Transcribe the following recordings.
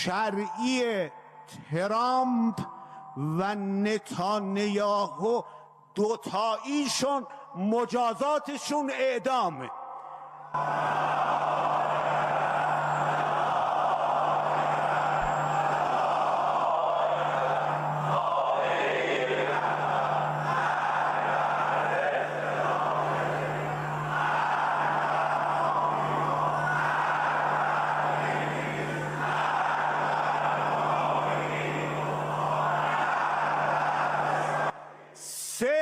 شرعی ترامپ و نتانیاهو دوتاییشون مجازاتشون اعدامه.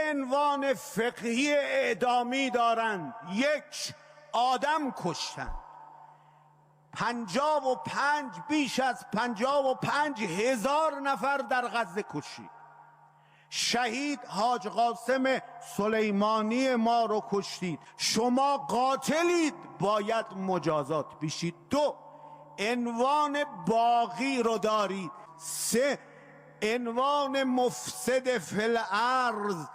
عنوان فقهی اعدامی دارند. یک، آدم کشتن. 55 بیش از 55,000 نفر در غزه کشید. شهید حاج قاسم سلیمانی ما رو کشتید. شما قاتلید، باید مجازات بشید. دو، عنوان باغی رو دارید. سه، عنوان مفسد فی الارض،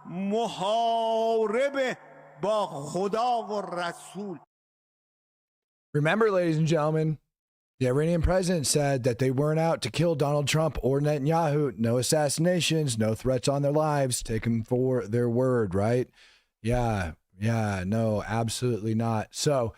محارب با خدا و رسول. Remember, ladies and gentlemen, the Iranian president said that they weren't out to kill Donald Trump or Netanyahu. No assassinations, no threats on their lives. Take them for their word, right? Yeah, no, absolutely not. So,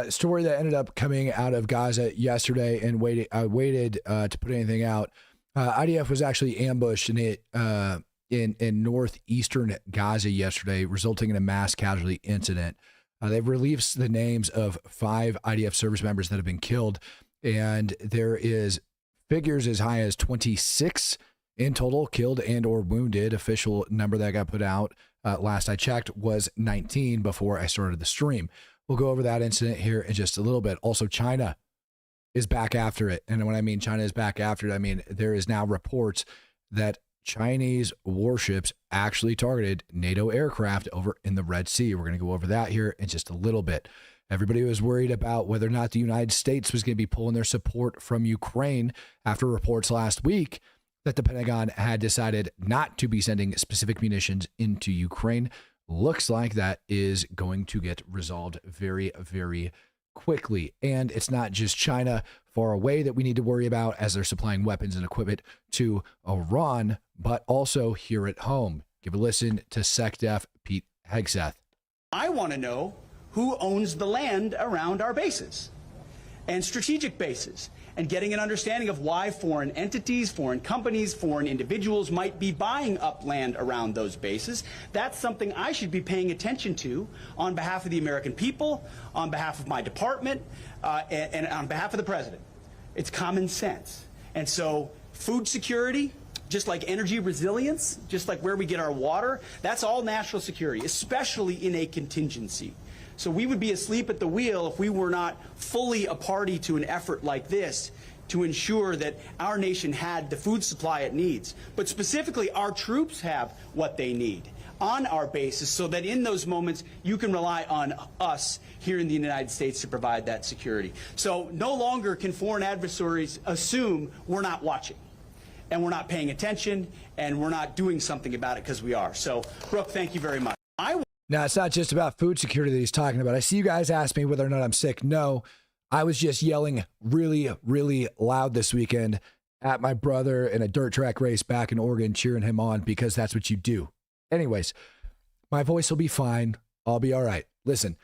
story that ended up coming out of Gaza yesterday and waited to put anything out. IDF was actually ambushed in northeastern Gaza yesterday, resulting in a mass casualty incident. They've released the names of 5 IDF service members that have been killed, and there is figures as high as 26 in total killed and or wounded. Official number that got put out last I checked was 19 before I started the stream. We'll go over that incident here in just a little bit. Also, China is back after it. And when I mean China is back after it, I mean there is now reports that Chinese warships actually targeted NATO aircraft over in the Red Sea. We're going to go over that here in just a little bit. Everybody was worried about whether or not the United States was going to be pulling their support from Ukraine after reports last week that the Pentagon had decided not to be sending specific munitions into Ukraine. Looks like that is going to get resolved very, very quickly. And it's not just China far away that we need to worry about as they're supplying weapons and equipment to Iran, but also here at home. Give a listen to SecDef Pete Hegseth. I want to know who owns the land around our bases and strategic bases, and getting an understanding of why foreign entities, foreign companies, foreign individuals might be buying up land around those bases. That's something I should be paying attention to on behalf of the American people, on behalf of my department, and on behalf of the president. It's common sense. And so food security, just like energy resilience, just like where we get our water, that's all national security, especially in a contingency. So we would be asleep at the wheel if we were not fully a party to an effort like this to ensure that our nation had the food supply it needs. But specifically, our troops have what they need on our bases so that in those moments you can rely on us here in the United States to provide that security. So no longer can foreign adversaries assume we're not watching and we're not paying attention and we're not doing something about it, because we are. So, Brooke, thank you very much. Now, it's not just about food security that he's talking about. I see you guys ask me whether or not I'm sick. No, I was just yelling really, really loud this weekend at my brother in a dirt track race back in Oregon, cheering him on, because that's what you do. Anyways, my voice will be fine. I'll be all right. Listen,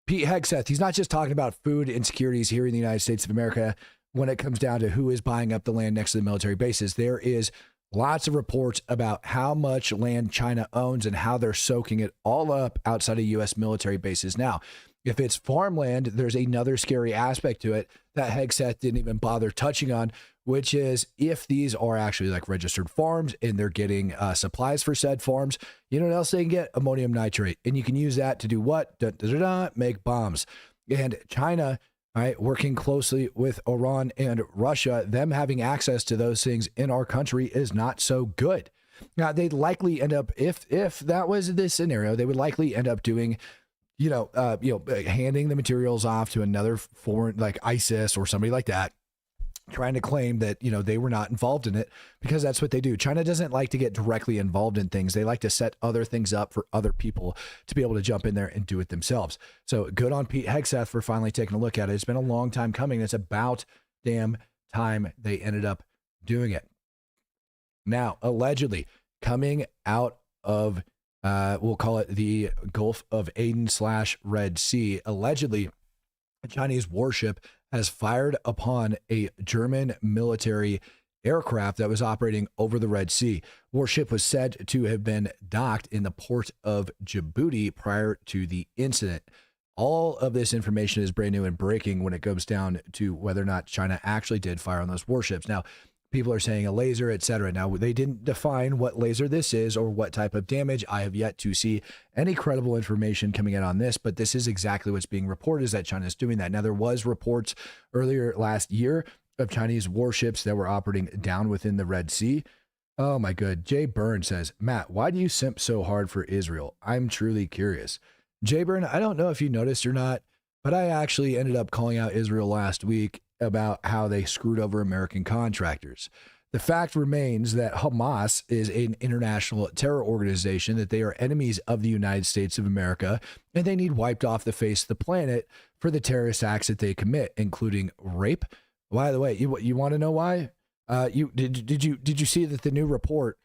Pete Hegseth, he's not just talking about food insecurities here in the United States of America when it comes down to who is buying up the land next to the military bases. There is lots of reports about how much land China owns and how they're soaking it all up outside of U.S. military bases. Now, if it's farmland, there's another scary aspect to it that Hegseth didn't even bother touching on, which is if these are actually like registered farms and they're getting supplies for said farms, you know what else they can get? Ammonium nitrate. And you can use that to do what? Make bombs. And China, right, working closely with Iran and Russia, them having access to those things in our country is not so good. Now, they'd likely end up, if that was the scenario, they would likely end up doing, handing the materials off to another foreign, like ISIS or somebody like that, trying to claim that, they were not involved in it, because that's what they do. China doesn't like to get directly involved in things. They like to set other things up for other people to be able to jump in there and do it themselves. So good on Pete Hegseth for finally taking a look at it. It's been a long time coming. It's about damn time they ended up doing it. Now, allegedly, coming out of, we'll call it the Gulf of Aden / Red Sea, allegedly, a Chinese warship has fired upon a German military aircraft that was operating over the Red Sea. Warship was said to have been docked in the port of Djibouti prior to the incident. All of this information is brand new and breaking when it comes down to whether or not China actually did fire on those warships. Now, people are saying a laser, etc. Now, they didn't define what laser this is or what type of damage. I have yet to see any credible information coming out on this, but this is exactly what's being reported, is that China is doing that. Now, there was reports earlier last year of Chinese warships that were operating down within the Red Sea. Oh my good. Jay Byrne says, Matt, why do you simp so hard for Israel? I'm truly curious. Jay Byrne, I don't know if you noticed or not, but I actually ended up calling out Israel last week about how they screwed over American contractors. The fact remains that Hamas is an international terror organization, that they are enemies of the United States of America, and they need wiped off the face of the planet for the terrorist acts that they commit, including rape. By the way, you want to know why? Did you see that the new report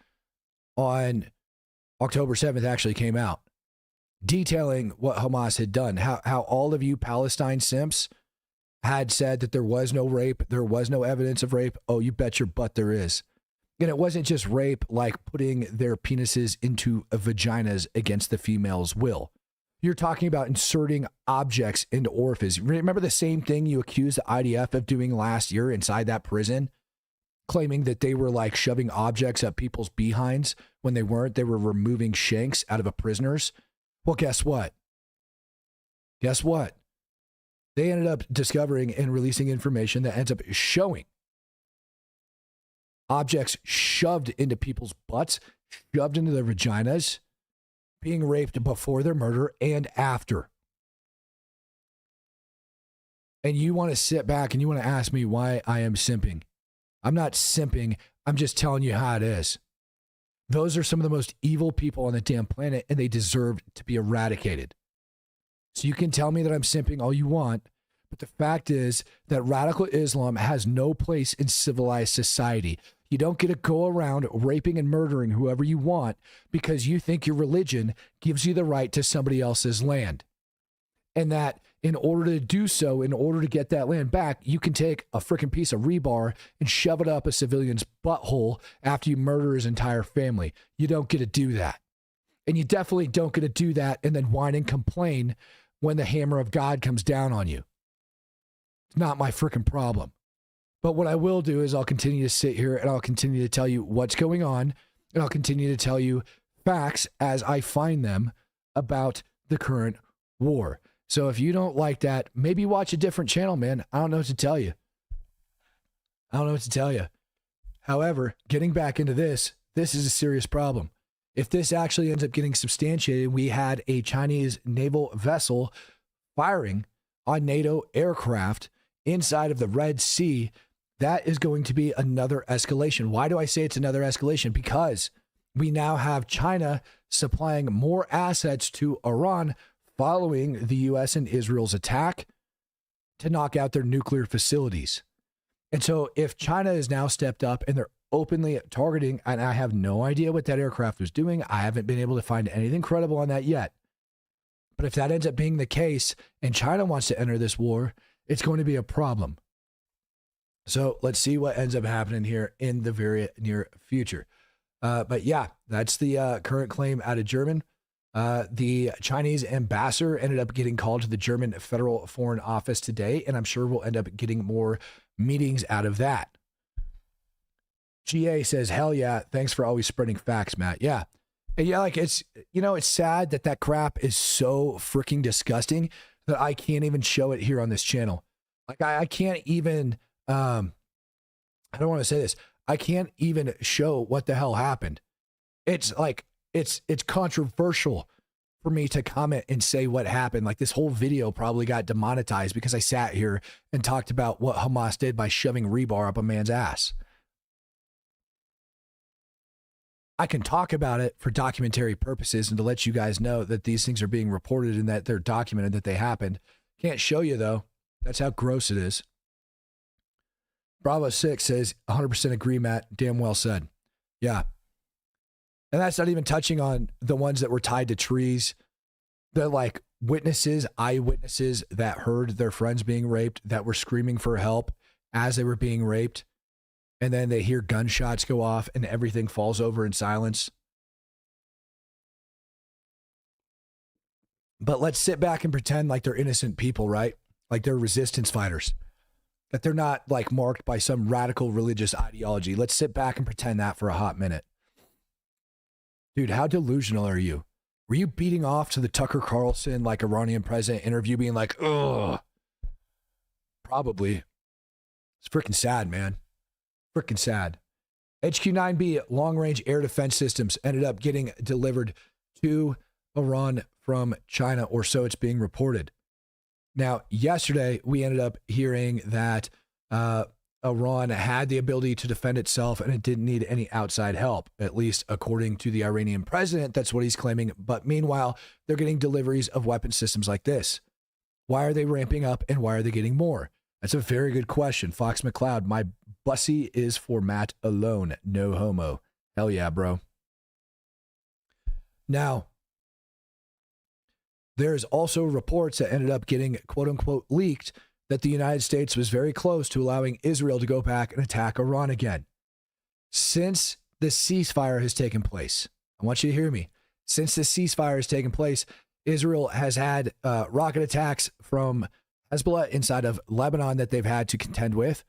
on October 7th actually came out, detailing what Hamas had done, how all of you Palestine simps had said that there was no rape, there was no evidence of rape. Oh, you bet your butt there is. And it wasn't just rape like putting their penises into vaginas against the female's will. You're talking about inserting objects into orifices. Remember the same thing you accused the IDF of doing last year inside that prison? Claiming that they were like shoving objects up people's behinds when they weren't. They were removing shanks out of a prisoner's. Well, guess what? Guess what? They ended up discovering and releasing information that ends up showing objects shoved into people's butts, shoved into their vaginas, being raped before their murder and after. And you want to sit back and you want to ask me why I am simping. I'm not simping. I'm just telling you how it is. Those are some of the most evil people on the damn planet, and they deserve to be eradicated. So you can tell me that I'm simping all you want, but the fact is that radical Islam has no place in civilized society. You don't get to go around raping and murdering whoever you want because you think your religion gives you the right to somebody else's land. And that in order to do so, in order to get that land back, you can take a freaking piece of rebar and shove it up a civilian's butthole after you murder his entire family. You don't get to do that. And you definitely don't get to do that and then whine and complain when the hammer of God comes down on you. It's not my freaking problem. But what I will do is I'll continue to sit here and I'll continue to tell you what's going on, and I'll continue to tell you facts as I find them about the current war. So if you don't like that, maybe watch a different channel, man. I don't know what to tell you. I don't know what to tell you. However, getting back into this is a serious problem. If this actually ends up getting substantiated, we had a Chinese naval vessel firing on NATO aircraft inside of the Red Sea. That is going to be another escalation. Why do I say it's another escalation? Because we now have China supplying more assets to Iran following the U.S. and Israel's attack to knock out their nuclear facilities. And so if China has now stepped up and they're openly targeting, and I have no idea what that aircraft was doing, I haven't been able to find anything credible on that yet. But if that ends up being the case and China wants to enter this war, it's going to be a problem. So let's see what ends up happening here in the very near future. But yeah, that's the current claim out of German. The Chinese ambassador ended up getting called to the German Federal Foreign Office today, and I'm sure we'll end up getting more meetings out of that. GA says, hell yeah, thanks for always spreading facts, Matt. Yeah. And yeah, like it's, you know, it's sad that that crap is so freaking disgusting that I can't even show it here on this channel. Like I can't even, I don't want to say this. I can't even show what the hell happened. It's like, it's controversial for me to comment and say what happened. Like this whole video probably got demonetized because I sat here and talked about what Hamas did by shoving rebar up a man's ass. I can talk about it for documentary purposes and to let you guys know that these things are being reported and that they're documented, that they happened. Can't show you though. That's how gross it is. Bravo 6 says 100% agree, Matt. Damn well said. Yeah. And that's not even touching on the ones that were tied to trees. The like witnesses, eyewitnesses that heard their friends being raped, that were screaming for help as they were being raped. And then they hear gunshots go off and everything falls over in silence. But let's sit back and pretend like they're innocent people, right? Like they're resistance fighters. That they're not like marked by some radical religious ideology. Let's sit back and pretend that for a hot minute. Dude, how delusional are you? Were you beating off to the Tucker Carlson, like Iranian president interview being like, ugh? Probably. It's freaking sad, man. Freaking sad. HQ-9B long-range air defense systems ended up getting delivered to Iran from China, or so it's being reported. Now, yesterday, we ended up hearing that Iran had the ability to defend itself and it didn't need any outside help, at least according to the Iranian president. That's what he's claiming. But meanwhile, they're getting deliveries of weapon systems like this. Why are they ramping up and why are they getting more? That's a very good question. Fox McCloud, my bussy is for Matt alone. No homo. Hell yeah, bro. Now, there's also reports that ended up getting quote unquote leaked that the United States was very close to allowing Israel to go back and attack Iran again. Since the ceasefire has taken place, I want you to hear me. Since the ceasefire has taken place, Israel has had rocket attacks from Hezbollah inside of Lebanon that they've had to contend with.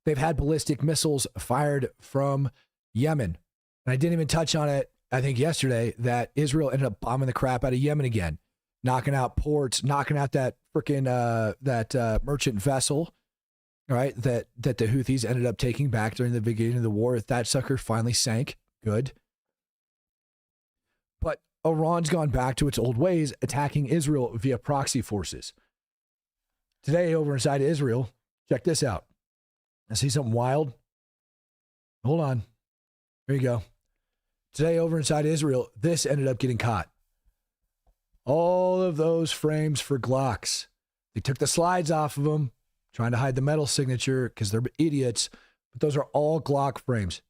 They've had ballistic missiles fired from Yemen. And I didn't even touch on it, I think, yesterday, that Israel ended up bombing the crap out of Yemen again. Knocking out ports, knocking out that freaking merchant vessel, right? That the Houthis ended up taking back during the beginning of the war. That sucker finally sank. Good. But Iran's gone back to its old ways, attacking Israel via proxy forces. Today, over inside Israel, check this out. I see something wild. Hold on. Here you go. Today, over inside Israel, this ended up getting caught. All of those frames for Glocks. They took the slides off of them, trying to hide the metal signature because they're idiots. But those are all Glock frames.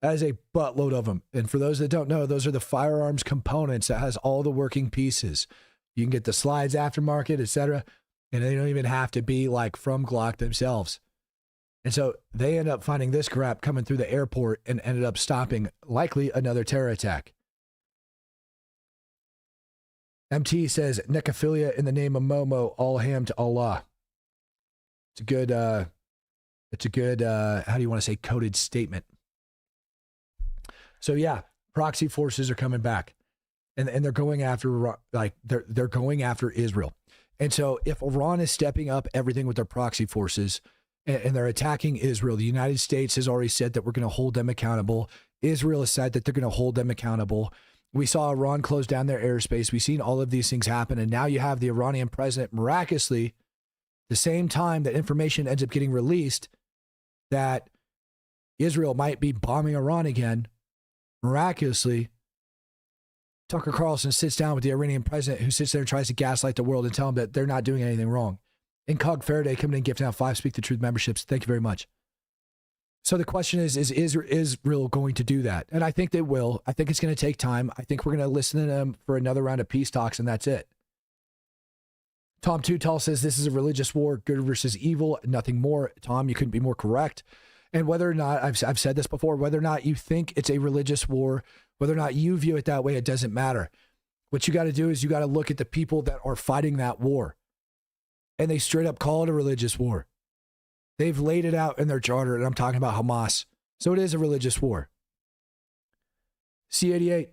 That is a buttload of them. And for those that don't know, those are the firearms components that has all the working pieces. You can get the slides aftermarket, etc. And they don't even have to be like from Glock themselves. And so they end up finding this crap coming through the airport and ended up stopping likely another terror attack. MT says, necrophilia in the name of Momo, all ham to Allah. It's a good, how do you want to say, coded statement. So yeah, proxy forces are coming back and they're going after, like, they're going after Israel. And so if Iran is stepping up everything with their proxy forces and they're attacking Israel, the United States has already said that we're going to hold them accountable. Israel has said that they're going to hold them accountable. We saw Iran close down their airspace. We've seen all of these things happen. And now you have the Iranian president miraculously, the same time that information ends up getting released that Israel might be bombing Iran again, miraculously, Tucker Carlson sits down with the Iranian president who sits there and tries to gaslight the world and tell them that they're not doing anything wrong. Incog Faraday coming in, gifting out 5 Speak the Truth memberships. Thank you very much. So the question is Israel going to do that? And I think they will. I think it's going to take time. I think we're going to listen to them for another round of peace talks, and that's it. Tom Tutal says this is a religious war, good versus evil, nothing more. Tom, you couldn't be more correct. And whether or not, I've said this before, whether or not you think it's a religious war, whether or not you view it that way, it doesn't matter. What you got to do is you got to look at the people that are fighting that war. And they straight up call it a religious war. They've laid it out in their charter, and I'm talking about Hamas. So it is a religious war. C-88,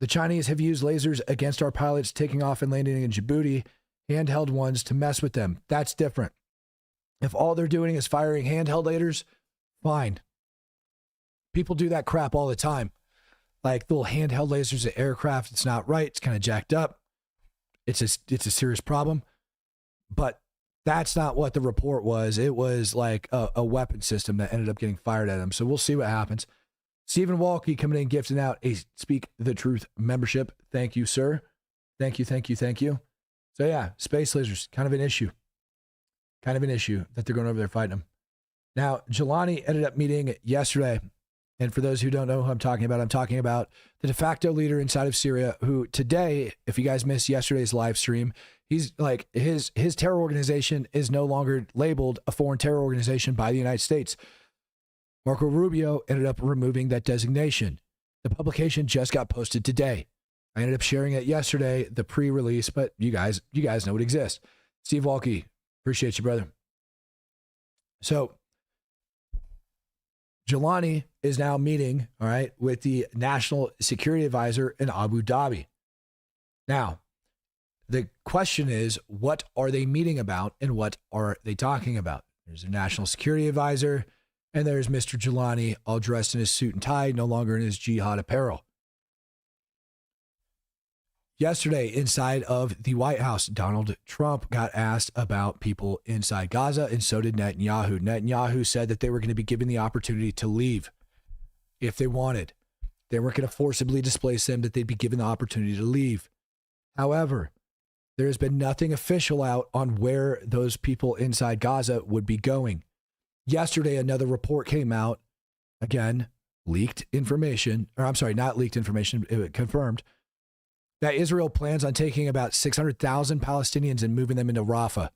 the Chinese have used lasers against our pilots taking off and landing in Djibouti, handheld ones to mess with them. That's different. If all they're doing is firing handheld lasers, fine. People do that crap all the time. Like little handheld lasers at aircraft, it's not right. It's kind of jacked up. It's a serious problem. But that's not what the report was. It was like a weapon system that ended up getting fired at them. So we'll see what happens. Stephen Walkie coming in, gifting out a Speak the Truth membership. Thank you, sir. Thank you, thank you, thank you. So yeah, space lasers, kind of an issue. Kind of an issue that they're going over there fighting them. Now, Jelani ended up meeting yesterday. And for those who don't know who I'm talking about the de facto leader inside of Syria, who today, if you guys missed yesterday's live stream, he's like his terror organization is no longer labeled a foreign terror organization by the United States. Marco Rubio ended up removing that designation. The publication just got posted today. I ended up sharing it yesterday, the pre-release, but you guys know it exists. Steve Walke, appreciate you, brother. So Jelani is now meeting, all right, with the National Security Advisor in Abu Dhabi. Now, the question is, what are they meeting about and what are they talking about? There's a National Security Advisor, and there's Mr. Jelani, all dressed in his suit and tie, no longer in his jihad apparel. Yesterday, inside of the White House, Donald Trump got asked about people inside Gaza, and so did Netanyahu. Netanyahu said that they were going to be given the opportunity to leave if they wanted. They weren't going to forcibly displace them, that they'd be given the opportunity to leave. However, there has been nothing official out on where those people inside Gaza would be going. Yesterday, another report came out, again, leaked information, or I'm sorry, not leaked information, it confirmed, that Israel plans on taking about 600,000 Palestinians and moving them into Rafa.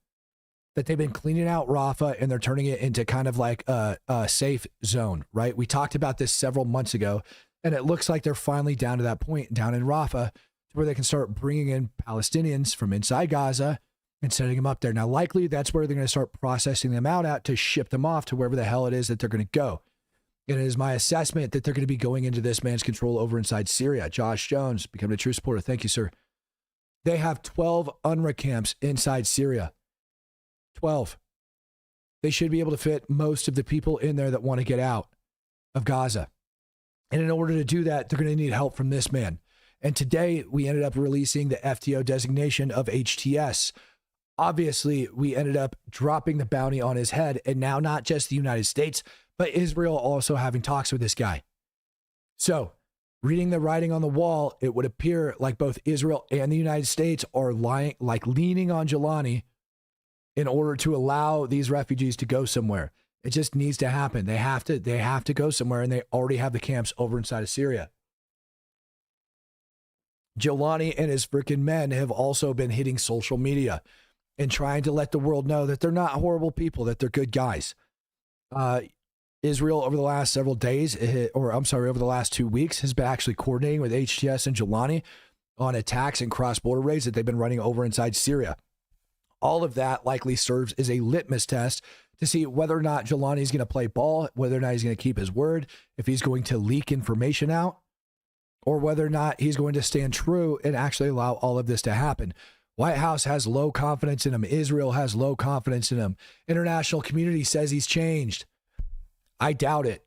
That they've been cleaning out Rafa and they're turning it into kind of like a safe zone, right? We talked about this several months ago, and it looks like they're finally down to that point down in Rafa to where they can start bringing in Palestinians from inside Gaza and setting them up there. Now, likely that's where they're going to start processing them out at to ship them off to wherever the hell it is that they're going to go. And it is my assessment that they're going to be going into this man's control over inside Syria. Josh Jones, becoming a true supporter. Thank you, sir. They have 12 UNRWA camps inside Syria. 12. They should be able to fit most of the people in there that want to get out of Gaza. And in order to do that, they're going to need help from this man. And today, we ended up releasing the FTO designation of HTS. Obviously, we ended up dropping the bounty on his head, and now not just the United States, but Israel also having talks with this guy. So, reading the writing on the wall, it would appear like both Israel and the United States are leaning on Jelani in order to allow these refugees to go somewhere. It just needs to happen. They have to go somewhere, and they already have the camps over inside of Syria. Jelani and his freaking men have also been hitting social media and trying to let the world know that they're not horrible people, that they're good guys. Israel over the last several days, over the last 2 weeks, has been actually coordinating with HTS and Jelani on attacks and cross-border raids that they've been running over inside Syria. All of that likely serves as a litmus test to see whether or not Jelani is going to play ball, whether or not he's going to keep his word, if he's going to leak information out, or whether or not he's going to stand true and actually allow all of this to happen. White House has low confidence in him. Israel has low confidence in him. International community says he's changed. I doubt it.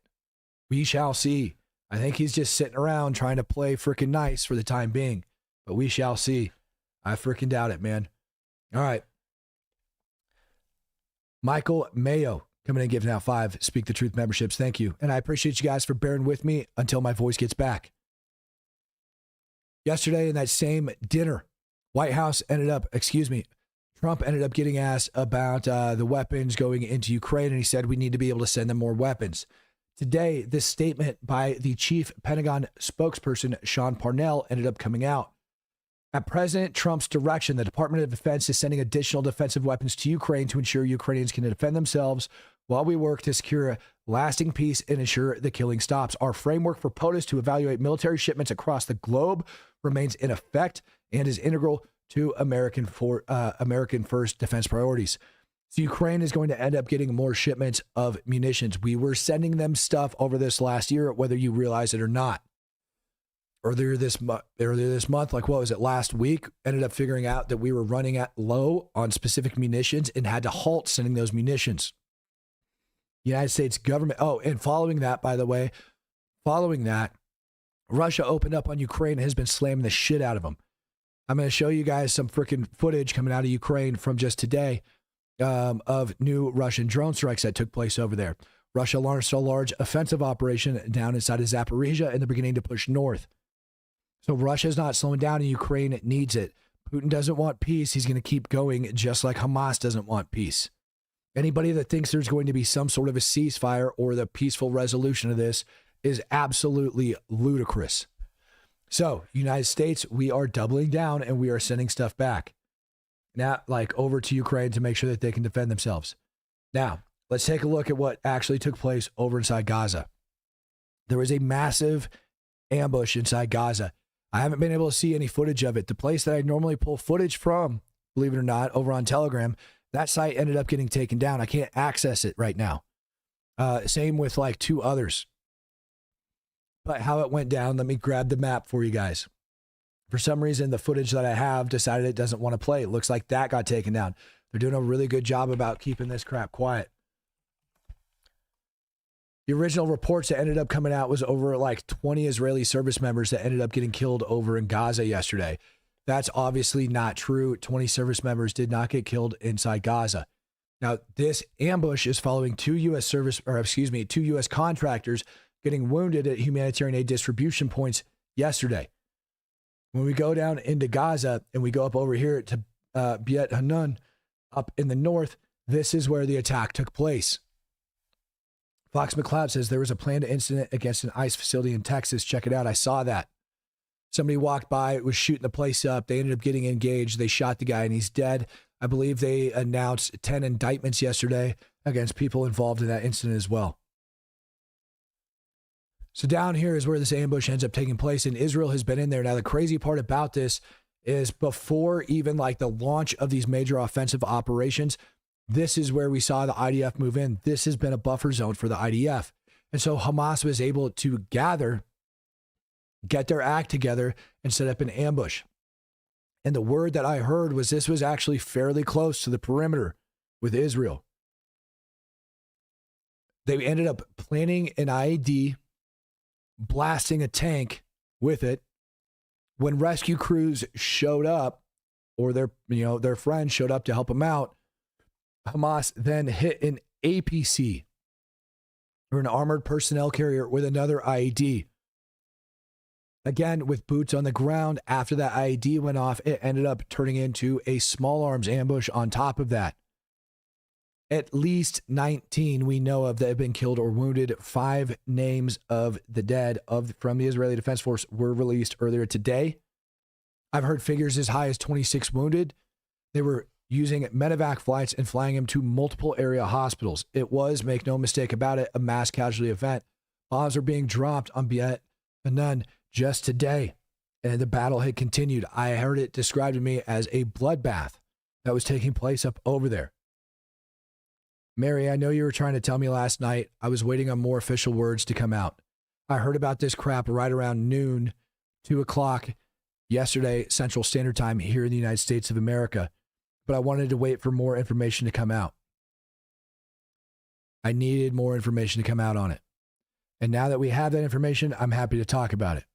We shall see. I think he's just sitting around trying to play freaking nice for the time being, but we shall see. I freaking doubt it, man. All right. Michael Mayo coming in and giving out 5 Speak the Truth memberships. Thank you. And I appreciate you guys for bearing with me until my voice gets back. Yesterday in that same dinner, Trump ended up getting asked about the weapons going into Ukraine, and he said we need to be able to send them more weapons. Today, this statement by the chief Pentagon spokesperson, Sean Parnell, ended up coming out. At President Trump's direction, the Department of Defense is sending additional defensive weapons to Ukraine to ensure Ukrainians can defend themselves while we work to secure lasting peace and ensure the killing stops. Our framework for POTUS to evaluate military shipments across the globe remains in effect and is integral to American first defense priorities. So Ukraine is going to end up getting more shipments of munitions. We were sending them stuff over this last year, whether you realize it or not. Earlier this month, like what was it, last week, ended up figuring out that we were running at low on specific munitions and had to halt sending those munitions. United States government. Oh, and following that, Russia opened up on Ukraine and has been slamming the shit out of them. I'm going to show you guys some freaking footage coming out of Ukraine from just today of new Russian drone strikes that took place over there. Russia launched a large offensive operation down inside of Zaporizhia and they're beginning to push north. So Russia's not slowing down and Ukraine needs it. Putin doesn't want peace. He's going to keep going just like Hamas doesn't want peace. Anybody that thinks there's going to be some sort of a ceasefire or the peaceful resolution of this is absolutely ludicrous. So, United States, we are doubling down and we are sending stuff back. Now, like over to Ukraine to make sure that they can defend themselves. Now, let's take a look at what actually took place over inside Gaza. There was a massive ambush inside Gaza. I haven't been able to see any footage of it. The place that I normally pull footage from, believe it or not, over on Telegram, that site ended up getting taken down. I can't access it right now. Same with like 2 others. But how it went down, let me grab the map for you guys. For some reason, the footage that I have decided it doesn't want to play. It looks like that got taken down. They're doing a really good job about keeping this crap quiet. The original reports that ended up coming out was over like 20 Israeli service members that ended up getting killed over in Gaza yesterday. That's obviously not true. 20 service members did not get killed inside Gaza. Now, this ambush is following 2 U.S. contractors getting wounded at humanitarian aid distribution points yesterday. When we go down into Gaza and we go up over here to Beit Hanun up in the north, this is where the attack took place. Fox McCloud says there was a planned incident against an ICE facility in Texas. Check it out. I saw that. Somebody walked by, was shooting the place up. They ended up getting engaged. They shot the guy and he's dead. I believe they announced 10 indictments yesterday against people involved in that incident as well. So down here is where this ambush ends up taking place, and Israel has been in there. Now, the crazy part about this is before even like the launch of these major offensive operations, this is where we saw the IDF move in. This has been a buffer zone for the IDF. And so Hamas was able to gather, get their act together, and set up an ambush. And the word that I heard was this was actually fairly close to the perimeter with Israel. They ended up planting an IED, blasting a tank with it. When rescue crews showed up, or their friends showed up to help them out, Hamas then hit an APC, or an armored personnel carrier, with another IED. Again, with boots on the ground, after that IED went off, it ended up turning into a small arms ambush on top of that. At least 19 we know of that have been killed or wounded. 5 names of the dead from the Israeli Defense Force were released earlier today. I've heard figures as high as 26 wounded. They were using medevac flights and flying them to multiple area hospitals. It was, make no mistake about it, a mass casualty event. Bombs are being dropped on Beit Hanun just today, and the battle had continued. I heard it described to me as a bloodbath that was taking place up over there. Mary, I know you were trying to tell me last night. I was waiting on more official words to come out. I heard about this crap right around noon, 2 o'clock yesterday, Central Standard Time here in the United States of America, but I wanted to wait for more information to come out. I needed more information to come out on it. And now that we have that information, I'm happy to talk about it.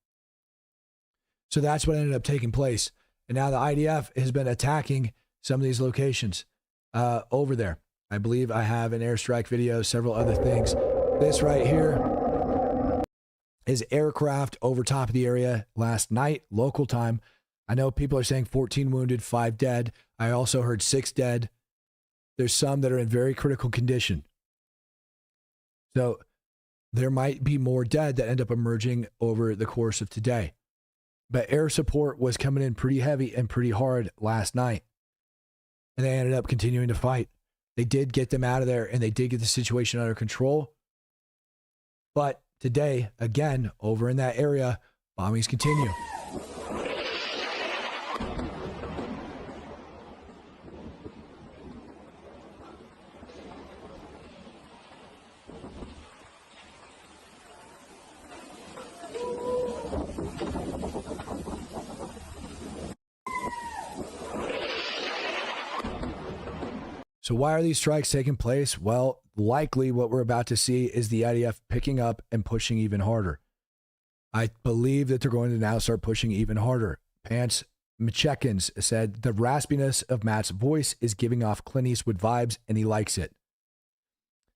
So that's what ended up taking place. And now the IDF has been attacking some of these locations over there. I believe I have an airstrike video, several other things. This right here is aircraft over top of the area last night, local time. I know people are saying 14 wounded, 5 dead. I also heard 6 dead. There's some that are in very critical condition. So there might be more dead that end up emerging over the course of today. But air support was coming in pretty heavy and pretty hard last night. And they ended up continuing to fight. They did get them out of there, and they did get the situation under control. But today, again, over in that area, bombings continue. So why are these strikes taking place? Well, likely what we're about to see is the IDF picking up and pushing even harder. I believe that they're going to now start pushing even harder. Pants McCheckins said, the raspiness of Matt's voice is giving off Clint Eastwood vibes, and he likes it.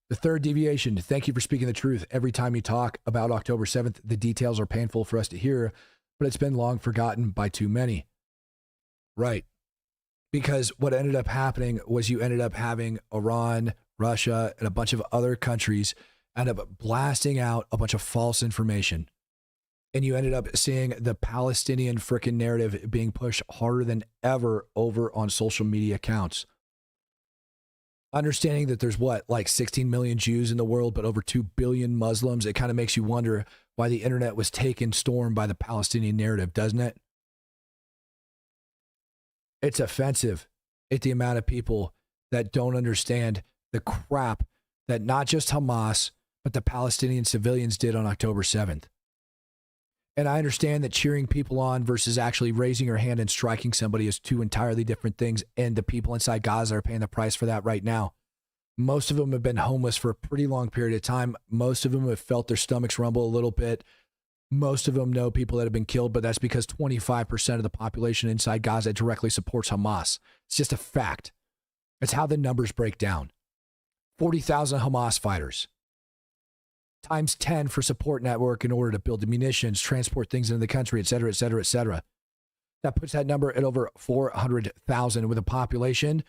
The third deviation, thank you for speaking the truth. Every time you talk about October 7th, the details are painful for us to hear, but it's been long forgotten by too many. Right. Because what ended up happening was you ended up having Iran, Russia, and a bunch of other countries end up blasting out a bunch of false information. And you ended up seeing the Palestinian frickin' narrative being pushed harder than ever over on social media accounts. Understanding that there's like 16 million Jews in the world, but over 2 billion Muslims, it kind of makes you wonder why the internet was taken storm by the Palestinian narrative, doesn't it? It's offensive at the amount of people that don't understand the crap that not just Hamas, but the Palestinian civilians did on October 7th. And I understand that cheering people on versus actually raising your hand and striking somebody is two entirely different things. And the people inside Gaza are paying the price for that right now. Most of them have been homeless for a pretty long period of time. Most of them have felt their stomachs rumble a little bit. Most of them know people that have been killed, but that's because 25% of the population inside Gaza directly supports Hamas. It's just a fact. It's how the numbers break down. 40,000 Hamas fighters. Times 10 for support network in order to build the munitions, transport things into the country, et cetera, et cetera, et cetera. That puts that number at over 400,000 with a population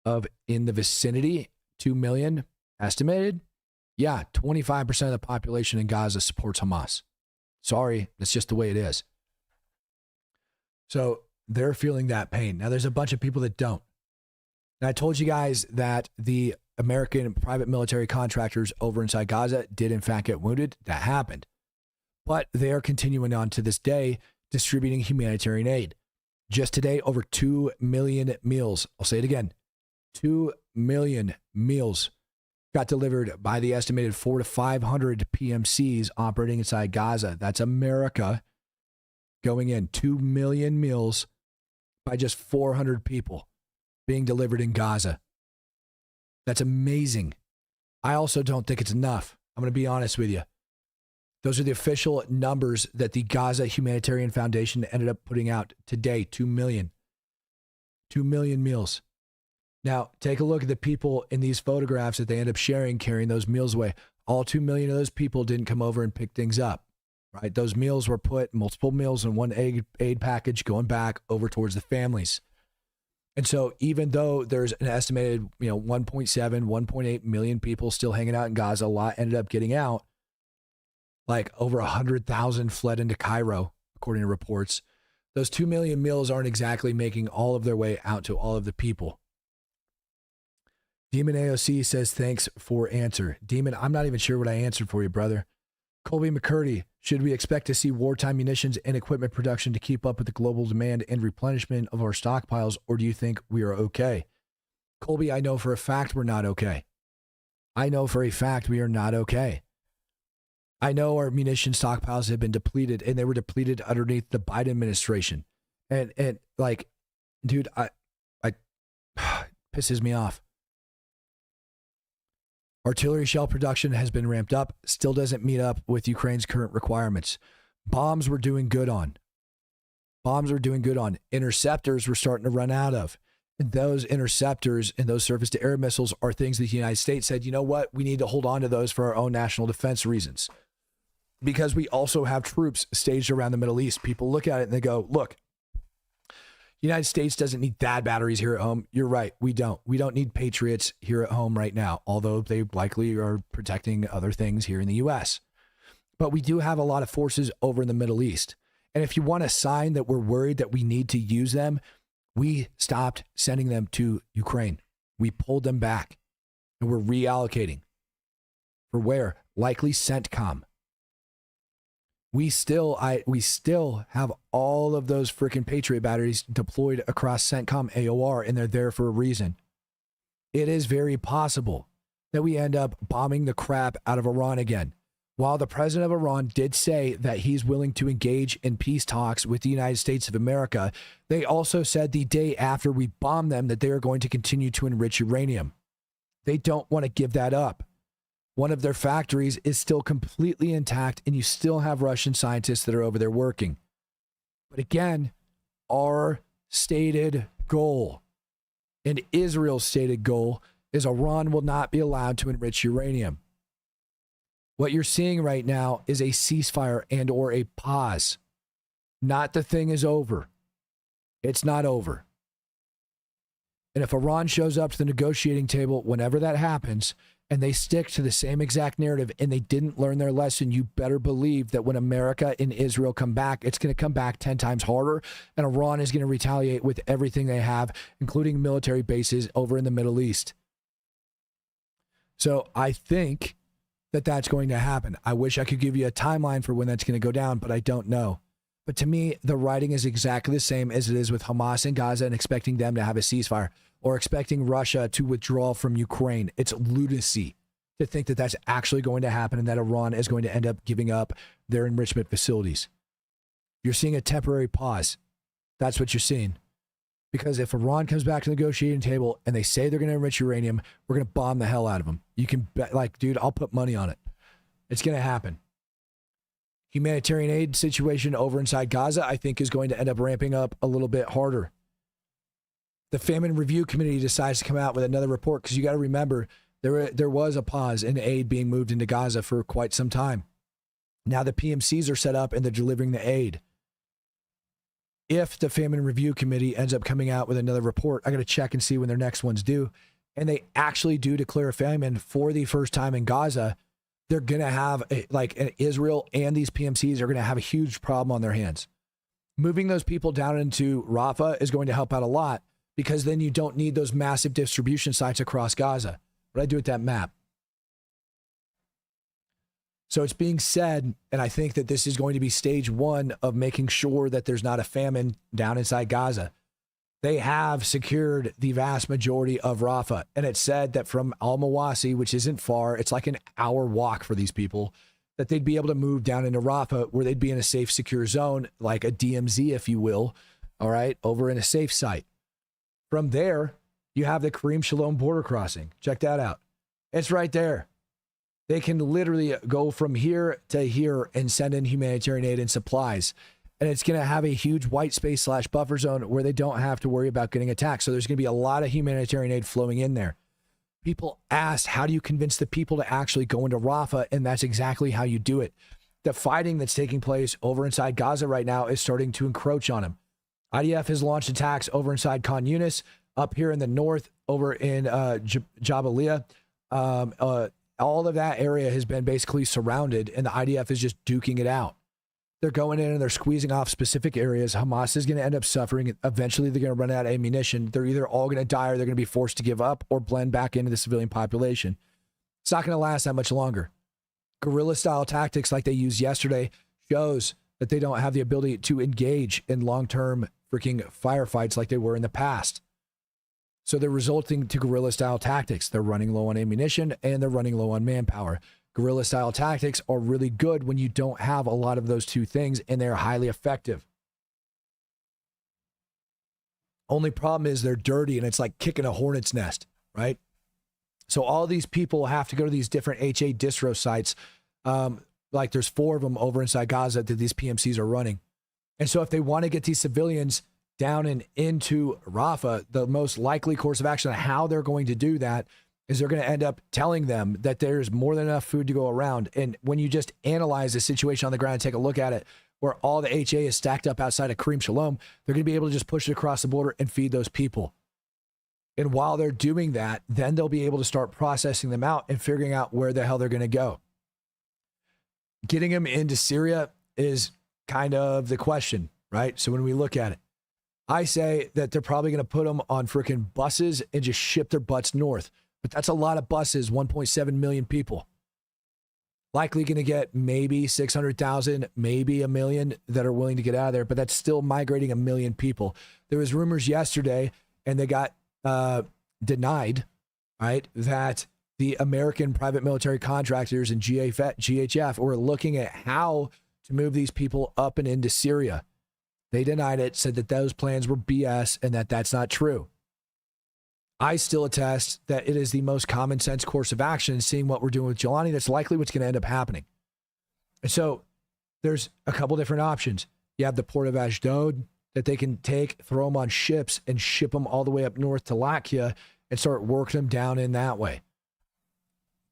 of in the vicinity, 2 million estimated. Yeah, 25% of the population in Gaza supports Hamas. Sorry, that's just the way it is. So they're feeling that pain. Now, there's a bunch of people that don't. And I told you guys that the American private military contractors over inside Gaza did in fact get wounded. That happened. But they are continuing on to this day distributing humanitarian aid. Just today, over 2 million meals. I'll say it again. 2 million meals got delivered by the estimated 400 to 500 PMCs operating inside Gaza. That's America going in. 2 million meals by just 400 people being delivered in Gaza. That's amazing. I also don't think it's enough. I'm going to be honest with you. Those are the official numbers that the Gaza Humanitarian Foundation ended up putting out today. 2 million. 2 million meals. Now, take a look at the people in these photographs that they end up sharing, carrying those meals away. All 2 million of those people didn't come over and pick things up, right? Those meals were put, multiple meals in one aid package going back over towards the families. And so even though there's an estimated, 1.7, 1.8 million people still hanging out in Gaza, a lot ended up getting out. Like over 100,000 fled into Cairo, according to reports. Those 2 million meals aren't exactly making all of their way out to all of the people. Demon AOC says, thanks for answer. Demon, I'm not even sure what I answered for you, brother. Colby McCurdy, should we expect to see wartime munitions and equipment production to keep up with the global demand and replenishment of our stockpiles, or do you think we are okay? Colby, I know for a fact we're not okay. I know for a fact we are not okay. I know our munition stockpiles have been depleted, and they were depleted underneath the Biden administration. And like, dude, I pisses me off. Artillery shell production has been ramped up, still doesn't meet up with Ukraine's current requirements. Bombs we're doing good on. Interceptors we're starting to run out of. And those interceptors and those surface-to-air missiles are things that the United States said, you know what, we need to hold on to those for our own national defense reasons. Because we also have troops staged around the Middle East. People look at it and they go, look, the United States doesn't need THAAD batteries here at home. You're right. We don't. We don't need Patriots here at home right now, although they likely are protecting other things here in the U.S. But we do have a lot of forces over in the Middle East. And if you want a sign that we're worried that we need to use them, we stopped sending them to Ukraine. We pulled them back. And we're reallocating. For where? Likely CENTCOM. We still have all of those freaking Patriot batteries deployed across CENTCOM AOR, and they're there for a reason. It is very possible that we end up bombing the crap out of Iran again. While the president of Iran did say that he's willing to engage in peace talks with the United States of America, they also said the day after we bombed them that they are going to continue to enrich uranium. They don't want to give that up. One of their factories is still completely intact, and you still have Russian scientists that are over there working. But again, our stated goal and Israel's stated goal is Iran will not be allowed to enrich uranium. What you're seeing right now is a ceasefire and or a pause. Not the thing is over. It's not over. And if Iran shows up to the negotiating table whenever that happens, and they stick to the same exact narrative and they didn't learn their lesson, you better believe that when America and Israel come back, it's going to come back 10 times harder, and Iran is going to retaliate with everything they have, including military bases over in the Middle East. So I think that that's going to happen. I wish I could give you a timeline for when that's going to go down, but I don't know. But to me, the writing is exactly the same as it is with Hamas and Gaza and expecting them to have a ceasefire, or expecting Russia to withdraw from Ukraine. It's lunacy to think that that's actually going to happen and that Iran is going to end up giving up their enrichment facilities. You're seeing a temporary pause. That's what you're seeing. Because if Iran comes back to the negotiating table and they say they're going to enrich uranium, we're going to bomb the hell out of them. You can bet, like, dude, I'll put money on it. It's going to happen. Humanitarian aid situation over inside Gaza, I think, is going to end up ramping up a little bit harder. The Famine Review Committee decides to come out with another report, because you got to remember there was a pause in aid being moved into Gaza for quite some time. Now the PMCs are set up and they're delivering the aid. If the Famine Review Committee ends up coming out with another report, I got to check and see when their next one's due, and they actually do declare a famine for the first time in Gaza, they're going to have, Israel and these PMCs are going to have a huge problem on their hands. Moving those people down into Rafa is going to help out a lot, because then you don't need those massive distribution sites across Gaza. What do I do with that map? So it's being said, and I think that this is going to be stage one of making sure that there's not a famine down inside Gaza. They have secured the vast majority of Rafa, and it's said that from Al-Mawasi, which isn't far, it's like an hour walk for these people, that they'd be able to move down into Rafa, where they'd be in a safe, secure zone, like a DMZ, if you will, all right, over in a safe site. From there, you have the Kareem Shalom border crossing. Check that out. It's right there. They can literally go from here to here and send in humanitarian aid and supplies. And it's going to have a huge white space / buffer zone where they don't have to worry about getting attacked. So there's going to be a lot of humanitarian aid flowing in there. People asked, how do you convince the people to actually go into Rafah? And that's exactly how you do it. The fighting that's taking place over inside Gaza right now is starting to encroach on them. IDF has launched attacks over inside Khan Yunis, up here in the north, over in Jabalia. All of that area has been basically surrounded, and the IDF is just duking it out. They're going in and they're squeezing off specific areas. Hamas is going to end up suffering. Eventually, they're going to run out of ammunition. They're either all going to die, or they're going to be forced to give up or blend back into the civilian population. It's not going to last that much longer. Guerrilla-style tactics like they used yesterday shows that they don't have the ability to engage in long-term freaking firefights like they were in the past. So they're resulting to guerrilla-style tactics. They're running low on ammunition and they're running low on manpower. Guerrilla-style tactics are really good when you don't have a lot of those two things, and they're highly effective. Only problem is they're dirty, and it's like kicking a hornet's nest, right? So all these people have to go to these different HA distro sites. Like there's 4 of them over inside Gaza that these PMCs are running. And so if they want to get these civilians down and into Rafah, the most likely course of action on how they're going to do that is they're going to end up telling them that there's more than enough food to go around. And when you just analyze the situation on the ground and take a look at it, where all the HA is stacked up outside of Kareem Shalom, they're going to be able to just push it across the border and feed those people. And while they're doing that, then they'll be able to start processing them out and figuring out where the hell they're going to go. Getting them into Syria is kind of the question, right? So when we look at it, I say that they're probably going to put them on freaking buses and just ship their butts north. But that's a lot of buses, 1.7 million people. Likely going to get maybe 600,000, maybe 1 million that are willing to get out of there, but that's still migrating 1 million people. There was rumors yesterday, and they got denied, right, that the American private military contractors and GHF were looking at how to move these people up and into Syria. They denied it, said that those plans were BS and that that's not true. I still attest that it is the most common sense course of action, seeing what we're doing with Jelani. That's likely what's going to end up happening. And so there's a couple different options. You have the port of Ashdod that they can take, throw them on ships and ship them all the way up north to Latvia and start working them down in that way.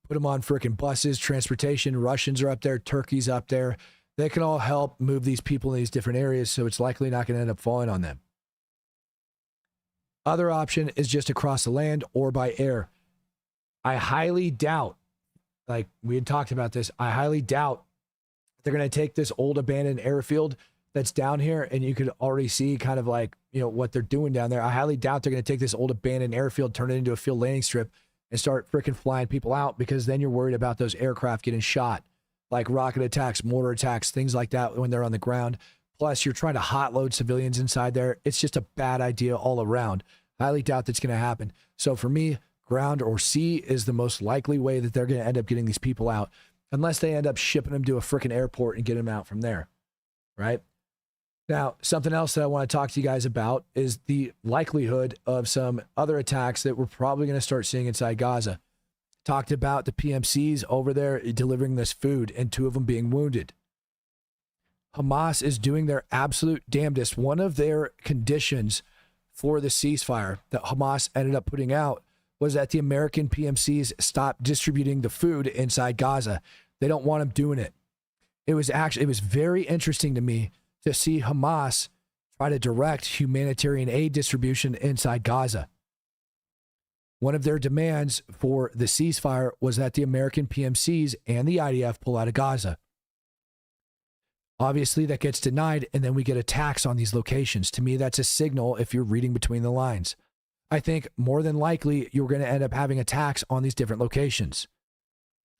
Put them on freaking buses, transportation. Russians are up there. Turkey's up there. They can all help move these people in these different areas, so it's likely not going to end up falling on them. Other option is just across the land or by air. I highly doubt, like we had talked about this, I highly doubt they're going to take this old abandoned airfield that's down here, and you could already see kind of like, you know, what they're doing down there. I highly doubt they're going to take this old abandoned airfield, turn it into a field landing strip, and start freaking flying people out, because then you're worried about those aircraft getting shot, like rocket attacks, mortar attacks, things like that when they're on the ground. Plus, you're trying to hot load civilians inside there. It's just a bad idea all around. I highly doubt that's going to happen. So for me, ground or sea is the most likely way that they're going to end up getting these people out, unless they end up shipping them to a freaking airport and get them out from there, right? Now, something else that I want to talk to you guys about is the likelihood of some other attacks that we're probably going to start seeing inside Gaza. Talked about the PMCs over there delivering this food and 2 of them being wounded. Hamas is doing their absolute damnedest. One of their conditions for the ceasefire that Hamas ended up putting out was that the American PMCs stop distributing the food inside Gaza. They don't want them doing it. It was very interesting to me to see Hamas try to direct humanitarian aid distribution inside Gaza. One of their demands for the ceasefire was that the American PMCs and the IDF pull out of Gaza. Obviously, that gets denied, and then we get attacks on these locations. To me, that's a signal if you're reading between the lines. I think more than likely you're going to end up having attacks on these different locations.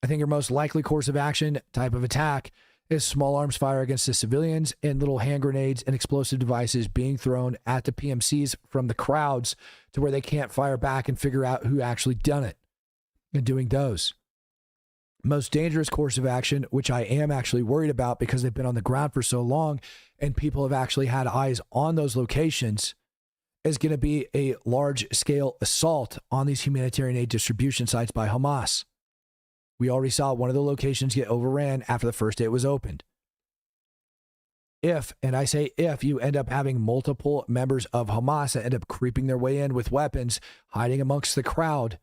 I think your most likely course of action type of attack is small arms fire against the civilians and little hand grenades and explosive devices being thrown at the PMCs from the crowds to where they can't fire back and figure out who actually done it, and doing those. Most dangerous course of action, which I am actually worried about because they've been on the ground for so long and people have actually had eyes on those locations, is going to be a large-scale assault on these humanitarian aid distribution sites by Hamas. We already saw one of the locations get overran after the first day it was opened. If, and I say if, you end up having multiple members of Hamas that end up creeping their way in with weapons, hiding amongst the crowd,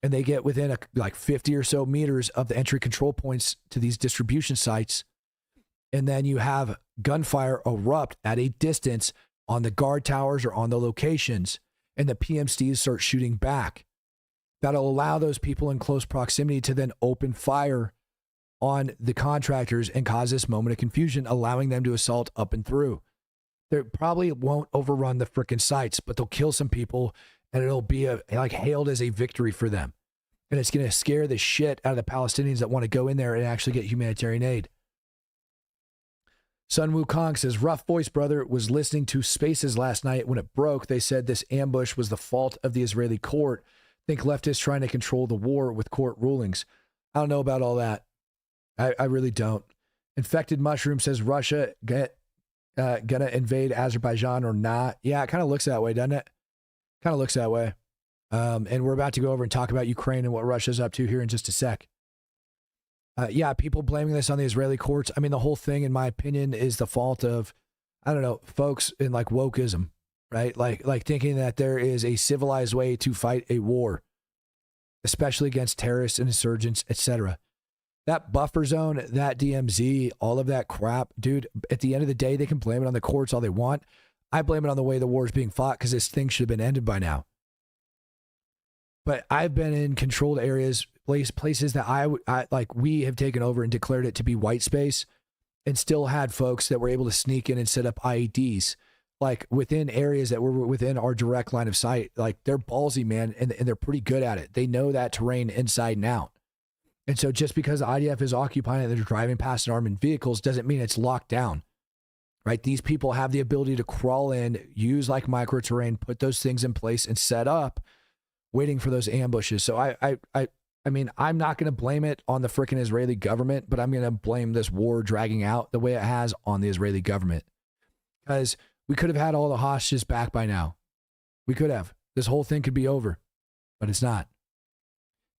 and they get within like 50 or so meters of the entry control points to these distribution sites, and then you have gunfire erupt at a distance on the guard towers or on the locations, and the PMCs start shooting back. That'll allow those people in close proximity to then open fire on the contractors and cause this moment of confusion, allowing them to assault up and through. They probably won't overrun the frickin' sites, but they'll kill some people, and it'll be like hailed as a victory for them. And it's going to scare the shit out of the Palestinians that want to go in there and actually get humanitarian aid. Sun Wukong says, rough voice, brother, was listening to Spaces last night. When it broke, they said this ambush was the fault of the Israeli court. Think leftists trying to control the war with court rulings. I don't know about all that. I really don't. Infected Mushroom says, Russia gonna invade Azerbaijan or not? Yeah, it kind of looks that way, doesn't it? Kind of looks that way. And we're about to go over and talk about Ukraine and what Russia's up to here in just a sec. Yeah, people blaming this on the Israeli courts. I mean, the whole thing, in my opinion, is the fault of, I don't know, folks in like wokeism, right? Like thinking that there is a civilized way to fight a war, especially against terrorists and insurgents, etc. That buffer zone, that DMZ, all of that crap, dude, at the end of the day, they can blame it on the courts all they want. I blame it on the way the war is being fought, because this thing should have been ended by now. But I've been in controlled areas, places that I like we have taken over and declared it to be white space, and still had folks that were able to sneak in and set up IEDs, like within areas that were within our direct line of sight. Like, they're ballsy, man, and they're pretty good at it. They know that terrain inside and out. And so just because the IDF is occupying it and they're driving past in armored vehicles doesn't mean it's locked down, right? These people have the ability to crawl in, use like micro terrain, put those things in place and set up, waiting for those ambushes. So I mean, I'm not going to blame it on the freaking Israeli government, but I'm going to blame this war dragging out the way it has on the Israeli government, because we could have had all the hostages back by now. We could have. This whole thing could be over, but it's not.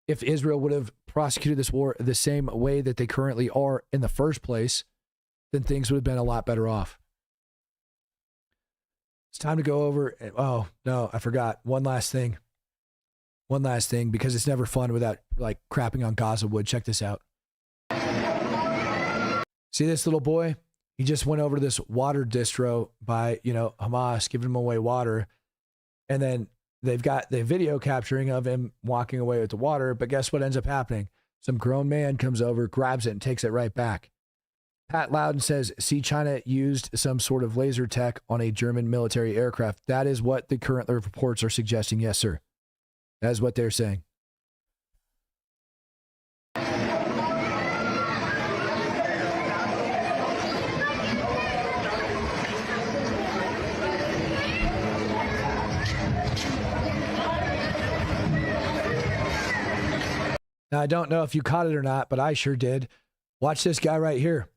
If Israel would have prosecuted this war the same way that they currently are in the first place, then things would have been a lot better off. It's time to go over. Oh, no, I forgot. One last thing, because it's never fun without like crapping on Gaza wood. Check this out. See this little boy? He just went over to this water distro by, Hamas, giving him away water. And then they've got the video capturing of him walking away with the water. But guess what ends up happening? Some grown man comes over, grabs it, and takes it right back. Pat Loudon says, see, China used some sort of laser tech on a German military aircraft. That is what the current reports are suggesting. Yes, sir. That is what they're saying. Now, I don't know if you caught it or not, but I sure did. Watch this guy right here.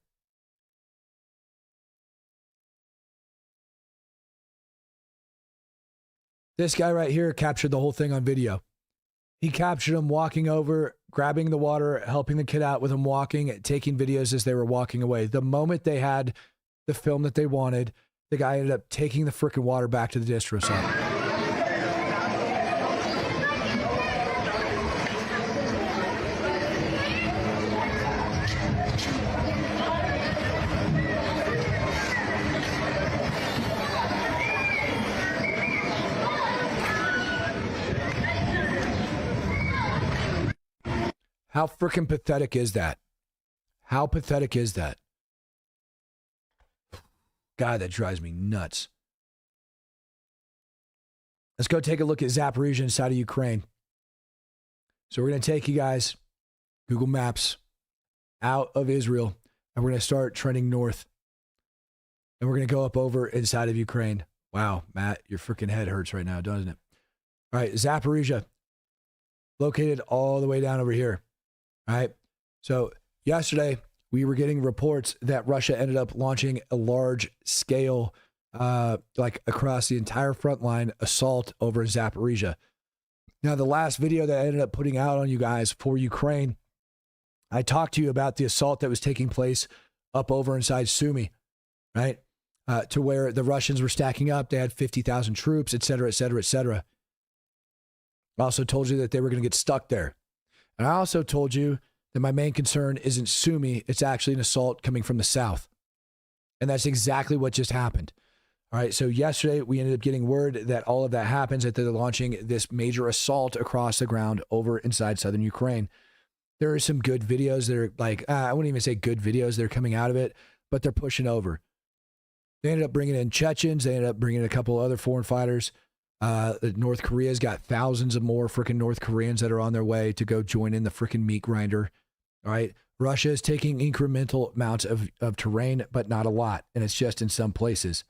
This guy right here captured the whole thing on video. He captured him walking over, grabbing the water, helping the kid out with him walking, taking videos as they were walking away. The moment they had the film that they wanted, the guy ended up taking the freaking water back to the distro site. How freaking pathetic is that? How pathetic is that? God, that drives me nuts. Let's go take a look at Zaporizhia inside of Ukraine. So we're going to take you guys, Google Maps, out of Israel, and we're going to start trending north. And we're going to go up over inside of Ukraine. Wow, Matt, your freaking head hurts right now, doesn't it? All right, Zaporizhia, located all the way down over here. All right. So yesterday we were getting reports that Russia ended up launching a large scale, like across the entire front line assault over Zaporizhia. Now, the last video that I ended up putting out on you guys for Ukraine, I talked to you about the assault that was taking place up over inside Sumy, right? To where the Russians were stacking up. They had 50,000 troops, et cetera, et cetera, et cetera. I also told you that they were going to get stuck there. And I also told you that my main concern isn't Sumy, it's actually an assault coming from the south. And that's exactly what just happened. All right, so yesterday we ended up getting word that all of that happens, that they're launching this major assault across the ground over inside southern Ukraine. There are some good videos that are like, I wouldn't even say good videos that are coming out of it, but they're pushing over. They ended up bringing in Chechens. They ended up bringing in a couple other foreign fighters. North Korea's got thousands of more freaking North Koreans that are on their way to go join in the freaking meat grinder. All right. Russia is taking incremental amounts of terrain, but not a lot. And it's just in some places.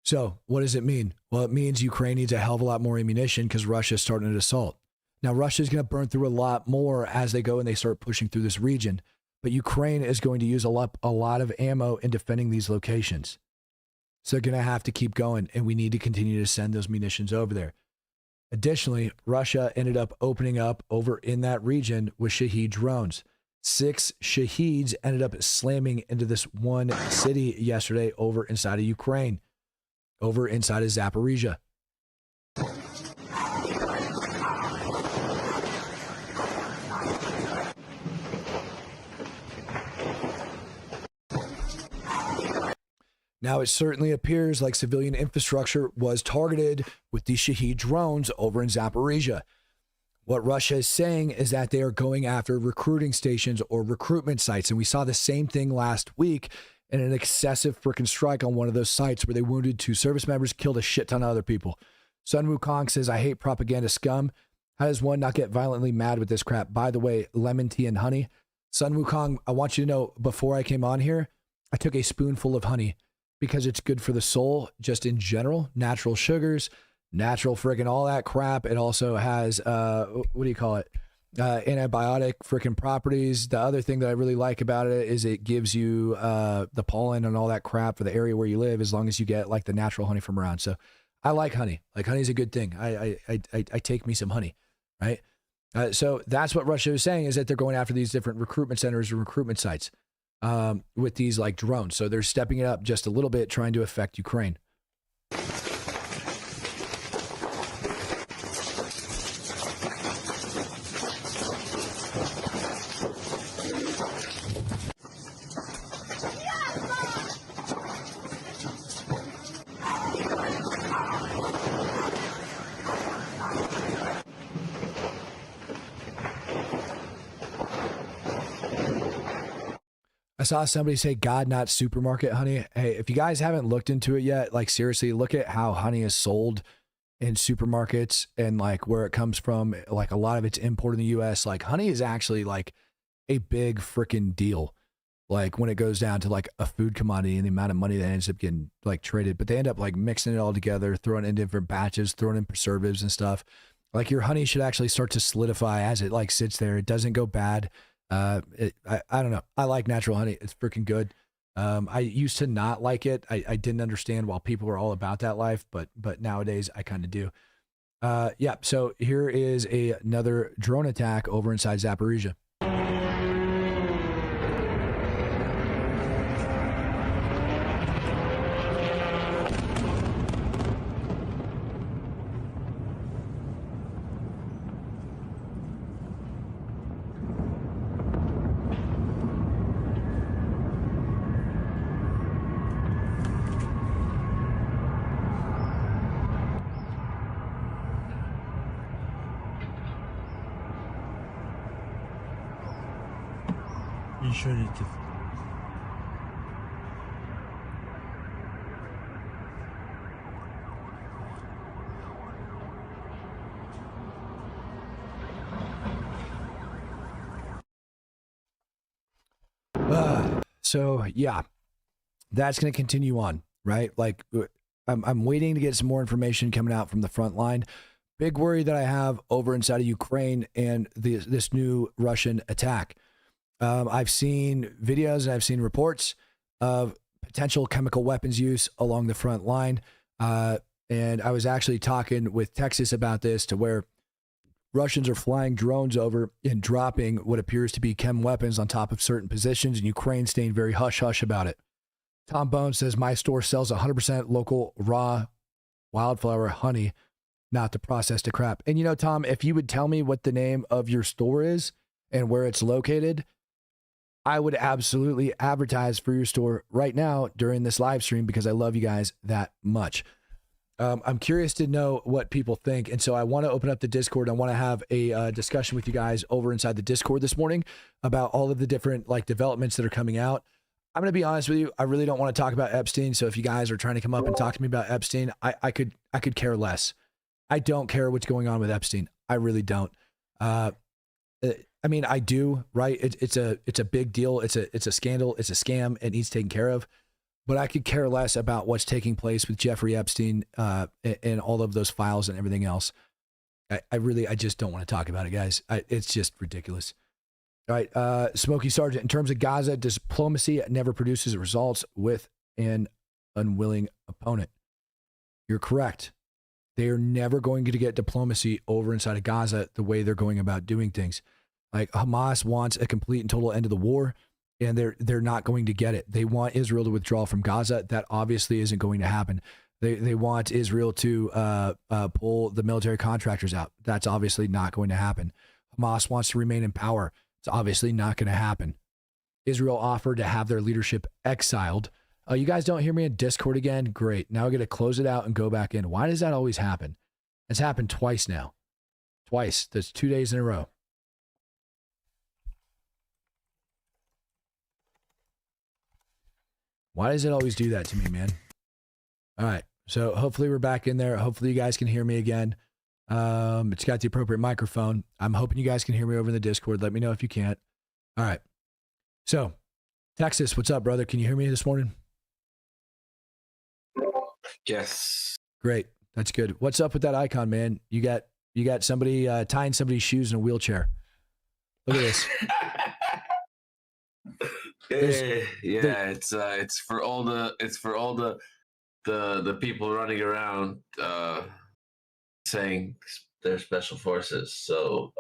So what does it mean? Well, it means Ukraine needs a hell of a lot more ammunition because Russia's starting an assault. Now, Russia's going to burn through a lot more as they go and they start pushing through this region. But Ukraine is going to use a lot of ammo in defending these locations. So they're going to have to keep going, and we need to continue to send those munitions over there. Additionally, Russia ended up opening up over in that region with Shahed drones. 6 Shaheeds ended up slamming into this one city yesterday over inside of Ukraine, over inside of Zaporizhia. Now, it certainly appears like civilian infrastructure was targeted with these Shahed drones over in Zaporizhia. What Russia is saying is that they are going after recruiting stations or recruitment sites. And we saw the same thing last week in an excessive freaking strike on one of those sites where they wounded 2 service members, killed a shit ton of other people. Sun Wukong says, I hate propaganda scum. How does one not get violently mad with this crap? By the way, lemon tea and honey. Sun Wukong, I want you to know, before I came on here, I took a spoonful of honey because it's good for the soul, just in general. Natural sugars, natural friggin' all that crap. It also has, what do you call it? Antibiotic freaking properties. The other thing that I really like about it is it gives you the pollen and all that crap for the area where you live, as long as you get like the natural honey from around. So I like honey. Like honey is a good thing. I take me some honey, right? So that's what Russia is saying, is that they're going after these different recruitment centers or recruitment sites with these like drones. So they're stepping it up just a little bit, trying to affect Ukraine. saw somebody say God, not supermarket honey. Hey, if you guys haven't looked into it yet, like seriously, look at how honey is sold in supermarkets and like where it comes from. Like a lot of it's imported in the US. Like honey is actually like a big freaking deal. Like when it goes down to like a food commodity and the amount of money that ends up getting like traded, but they end up like mixing it all together, throwing it in different batches, throwing in preservatives and stuff. Like your honey should actually start to solidify as it like sits there. It doesn't go bad. I don't know. I like natural honey. It's freaking good. I used to not like it. I didn't understand why people were all about that life, but nowadays I kind of do. Yeah. So here is another drone attack over inside Zaporizhia. So yeah, that's going to continue on, right? Like I'm waiting to get some more information coming out from the front line. Big worry that I have over inside of Ukraine and this new Russian attack. I've seen videos and I've seen reports of potential chemical weapons use along the front line. And I was actually talking with Texas about this, to where Russians are flying drones over and dropping what appears to be chem weapons on top of certain positions, and Ukraine staying very hush-hush about it. Tom Bones says, my store sells 100% local raw wildflower honey, not the processed to crap. And you know, Tom, if you would tell me what the name of your store is and where it's located, I would absolutely advertise for your store right now during this live stream, because I love you guys that much. I'm curious to know what people think. And so I want to open up the Discord. I want to have a discussion with you guys over inside the Discord this morning about all of the different like developments that are coming out. I'm going to be honest with you. I really don't want to talk about Epstein. So if you guys are trying to come up and talk to me about Epstein, I could care less. I don't care what's going on with Epstein. I really don't. I mean, I do, right? It's a big deal. It's a scandal. It's a scam. It needs taken care of. But I could care less about what's taking place with Jeffrey Epstein and all of those files and everything else. I just don't want to talk about it, guys. It's just ridiculous. All right, Smokey Sergeant, in terms of Gaza, diplomacy never produces results with an unwilling opponent. You're correct. They are never going to get diplomacy over inside of Gaza the way they're going about doing things. Like Hamas wants a complete and total end of the war, and they're not going to get it. They want Israel to withdraw from Gaza. That obviously isn't going to happen. They want Israel to pull the military contractors out. That's obviously not going to happen. Hamas wants to remain in power. It's obviously not going to happen. Israel offered to have their leadership exiled. You guys don't hear me in Discord again? Great. Now I got to close it out and go back in. Why does that always happen? It's happened twice now. Twice. That's 2 days in a row. Why does it always do that to me, man? All right. So hopefully we're back in there. Hopefully you guys can hear me again. It's got the appropriate microphone. I'm hoping you guys can hear me over in the Discord. Let me know if you can't. All right. So, Texas, what's up, brother? Can you hear me this morning? Yes. Great. That's good. What's up with that icon, man? You got somebody tying somebody's shoes in a wheelchair. Look at this. It's for all the people running around saying they're special forces. So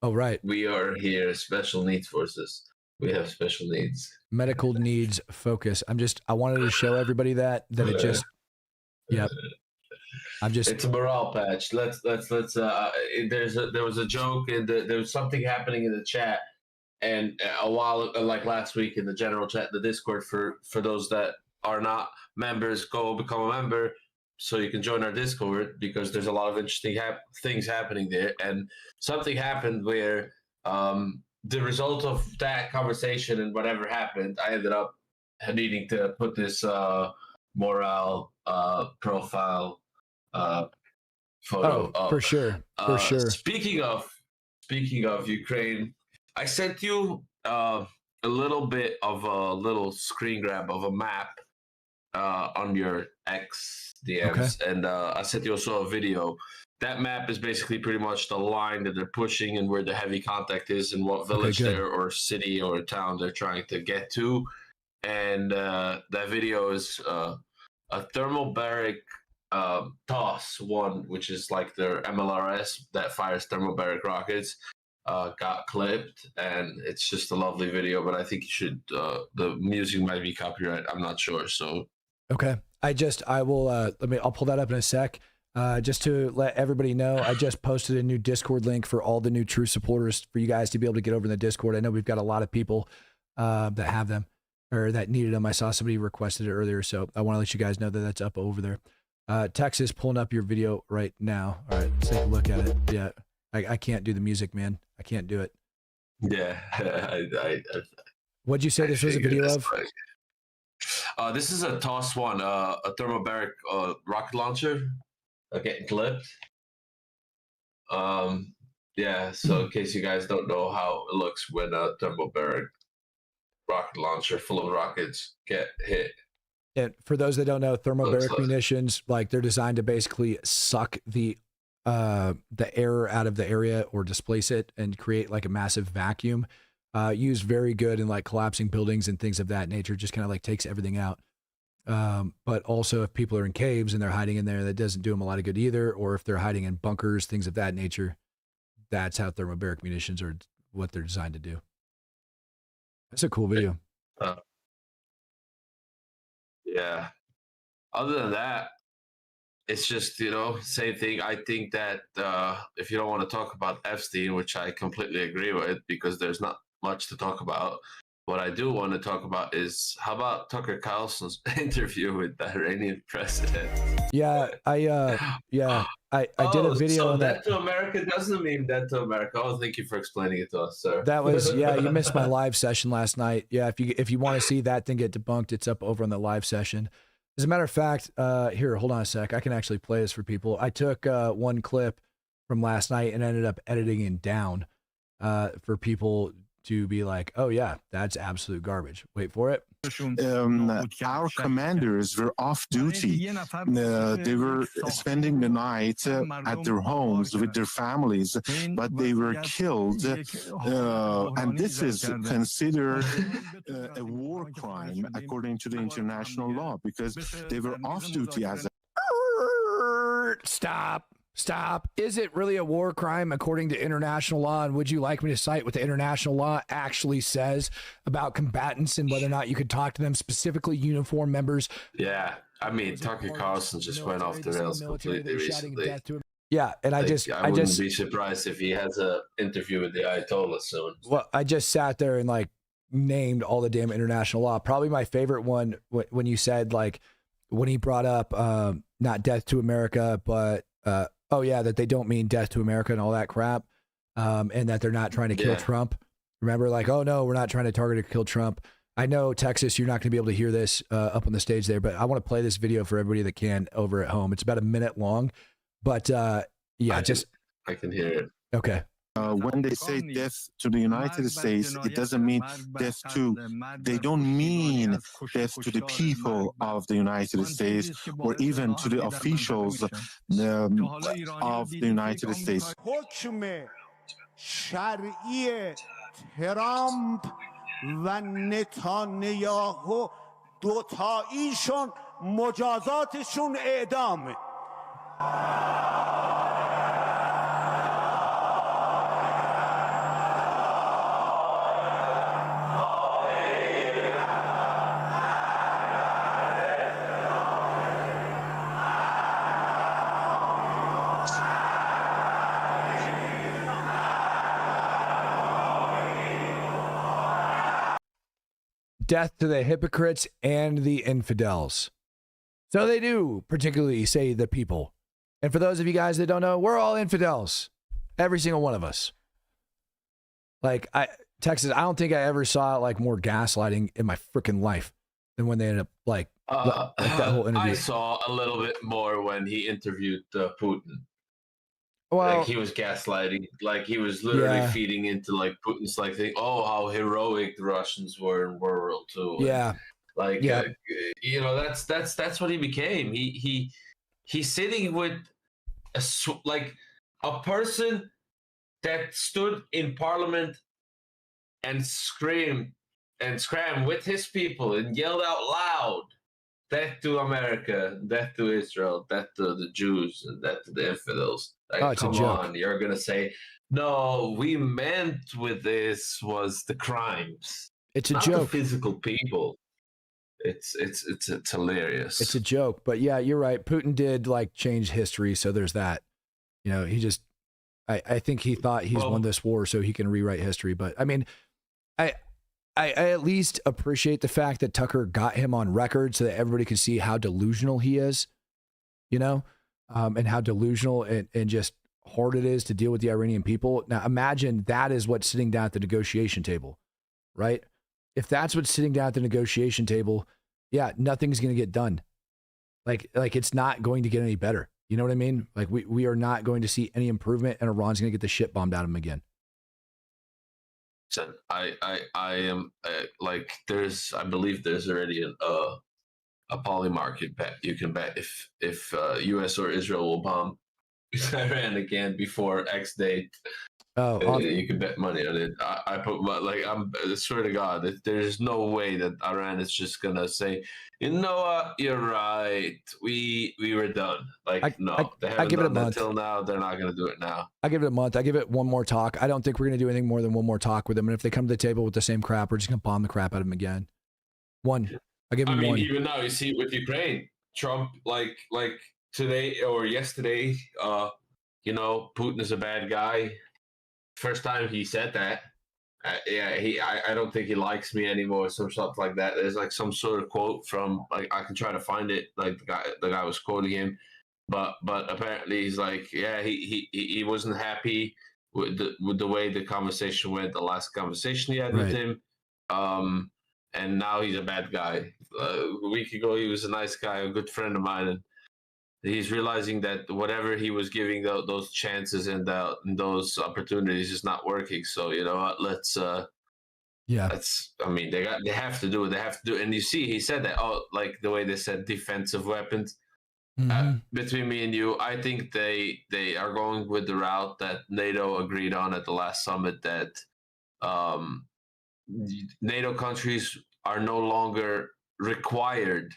oh right, we are here special needs forces. We have special needs. Medical needs focus. I wanted to show everybody that it just yep. It's a morale patch. There was a joke and there was something happening in the chat. And a while, like last week in the general chat, the Discord, for those that are not members, go become a member so you can join our Discord, because there's a lot of interesting things happening there. And something happened where the result of that conversation and whatever happened, I ended up needing to put this morale profile photo up. For sure. Speaking of Ukraine, I sent you a little bit of a little screen grab of a map on your X DMs, and I sent you also a video. That map is basically pretty much the line that they're pushing and where the heavy contact is and what village there or city or town they're trying to get to. And that video is a thermobaric TOS-1, which is like their MLRS that fires thermobaric rockets, got clipped, and it's just a lovely video. But I think you should. The music might be copyright. I'm not sure. So okay, I will. I'll pull that up in a sec. Just to let everybody know, I just posted a new Discord link for all the new True supporters for you guys to be able to get over in the Discord. I know we've got a lot of people that have them or that needed them. I saw somebody requested it earlier, so I want to let you guys know that that's up over there. Texas, pulling up your video right now. All right, let's take a look at it. Yeah, I can't do the music, man. I can't do it. Yeah. What'd you say this was a video of? This is a TOS-1, a thermobaric rocket launcher. Getting clipped. Yeah, so in case you guys don't know how it looks when a thermobaric rocket launcher full of rockets get hit. And for those that don't know, thermobaric munitions, like they're designed to basically suck the air out of the area or displace it and create like a massive vacuum. Used very good in like collapsing buildings and things of that nature. Just kind of like takes everything out. But also if people are in caves and they're hiding in there, that doesn't do them a lot of good either. Or if they're hiding in bunkers, things of that nature, that's how thermobaric munitions are what they're designed to do. That's a cool video. Yeah. Other than that, it's just, same thing. I think that if you don't want to talk about Epstein, which I completely agree with because there's not much to talk about, what I do want to talk about is how about Tucker Carlson's interview with the Iranian president? Yeah, I did a video so on that. Dead to America doesn't mean Dead to America. Oh, thank you for explaining it to us, sir. That was, yeah, you missed my live session last night. Yeah, if you want to see that thing get debunked, it's up over on the live session. As a matter of fact, here, hold on a sec. I can actually play this for people. I took one clip from last night and ended up editing it down for people to be like, oh yeah, that's absolute garbage. Wait for it. Our commanders were off duty. They were spending the night at their homes with their families, but they were killed. And this is considered a war crime according to the international law because they were off duty as a... Stop. Is it really a war crime according to international law? And would you like me to cite what the international law actually says about combatants and whether or not you could talk to them, specifically uniformed members? Yeah, I mean, Tucker Carlson just went off the rails completely recently. Yeah, and I wouldn't be surprised if he has an interview with the Ayatollah soon. Well, I just sat there and like named all the damn international law. Probably my favorite one when you said like when he brought up not death to America, but oh yeah, that they don't mean death to America and all that crap, and that they're not trying to kill Trump. Remember, like, oh no, we're not trying to target or kill Trump. I know, Texas, you're not going to be able to hear this up on the stage there, but I want to play this video for everybody that can over at home. It's about a minute long, but yeah, I can hear it. Okay. When they say death to the United States, it doesn't mean death to, they don't mean death to the people of the United States or even to the officials of the United States. حکم شرعی ترامپ و نتانیاهو دوتاییشون مجازاتشون اعدامه. Death to the hypocrites and the infidels. So they do particularly say the people. And for those of you guys that don't know, we're all infidels. Every single one of us. Like, Texas, I don't think I ever saw like more gaslighting in my freaking life than when they ended up like that whole interview. I saw a little bit more when he interviewed Putin. Well, like he was gaslighting, like he was literally feeding into like Putin's like thing. Oh, how heroic the Russians were in World War II. Yeah, like you know, that's what he became. He's sitting with a person that stood in Parliament and screamed and scrammed with his people and yelled out loud, "Death to America, death to Israel, death to the Jews, and death to the infidels." Like, come on, you're gonna say, no, we meant with this was the crimes. It's a not joke. The physical people. It's hilarious. It's a joke, but yeah, you're right. Putin did like change history, so there's that. You know, he just, I think he thought he's won this war so he can rewrite history. But I mean, I at least appreciate the fact that Tucker got him on record so that everybody can see how delusional he is, you know, and how delusional and just hard it is to deal with the Iranian people. Now, imagine that is what's sitting down at the negotiation table, right? If that's what's sitting down at the negotiation table, yeah, nothing's going to get done. Like it's not going to get any better. You know what I mean? Like we are not going to see any improvement, and Iran's going to get the shit bombed out of them again. So I am like I believe there's already a poly market bet you can bet if U.S. or Israel will bomb Iran again before X date. You can bet money on it. I put I swear to God, there's no way that Iran is just gonna say, you know what, you're right. We were done. They haven't done that till now. They're not gonna do it now. I give it a month. I give it one more talk. I don't think we're gonna do anything more than one more talk with them. And if they come to the table with the same crap, we're just gonna bomb the crap out of them again. I give them one. Even now you see with Ukraine, Trump like today or yesterday, you know, Putin is a bad guy. First time he said that, I don't think he likes me anymore, some stuff like that. There's like some sort of quote from, like, I can try to find it, like the guy was quoting him, but apparently he's like, he wasn't happy with the way the conversation went, the last conversation he had with him, and now he's a bad guy. A week ago he was a nice guy, a good friend of mine, and he's realizing that whatever he was giving those chances and those opportunities is not working. So, you know what? Let's. They have to do it. They have to do it. And you see, he said that. Oh, like the way they said defensive weapons. Between me and you, I think they are going with the route that NATO agreed on at the last summit. That NATO countries are no longer required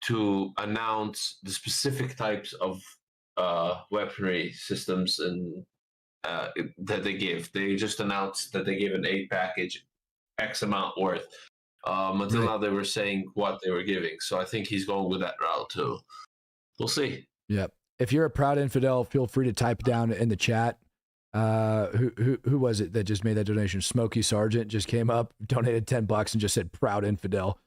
to announce the specific types of weaponry systems and that they give. They just announced that they gave an aid package X amount worth. Until now, they were saying what they were giving. So I think he's going with that route too. We'll see. Yep. If you're a proud infidel, feel free to type down in the chat. Who was it that just made that donation? Smokey Sargent just came up, donated $10 and just said proud infidel.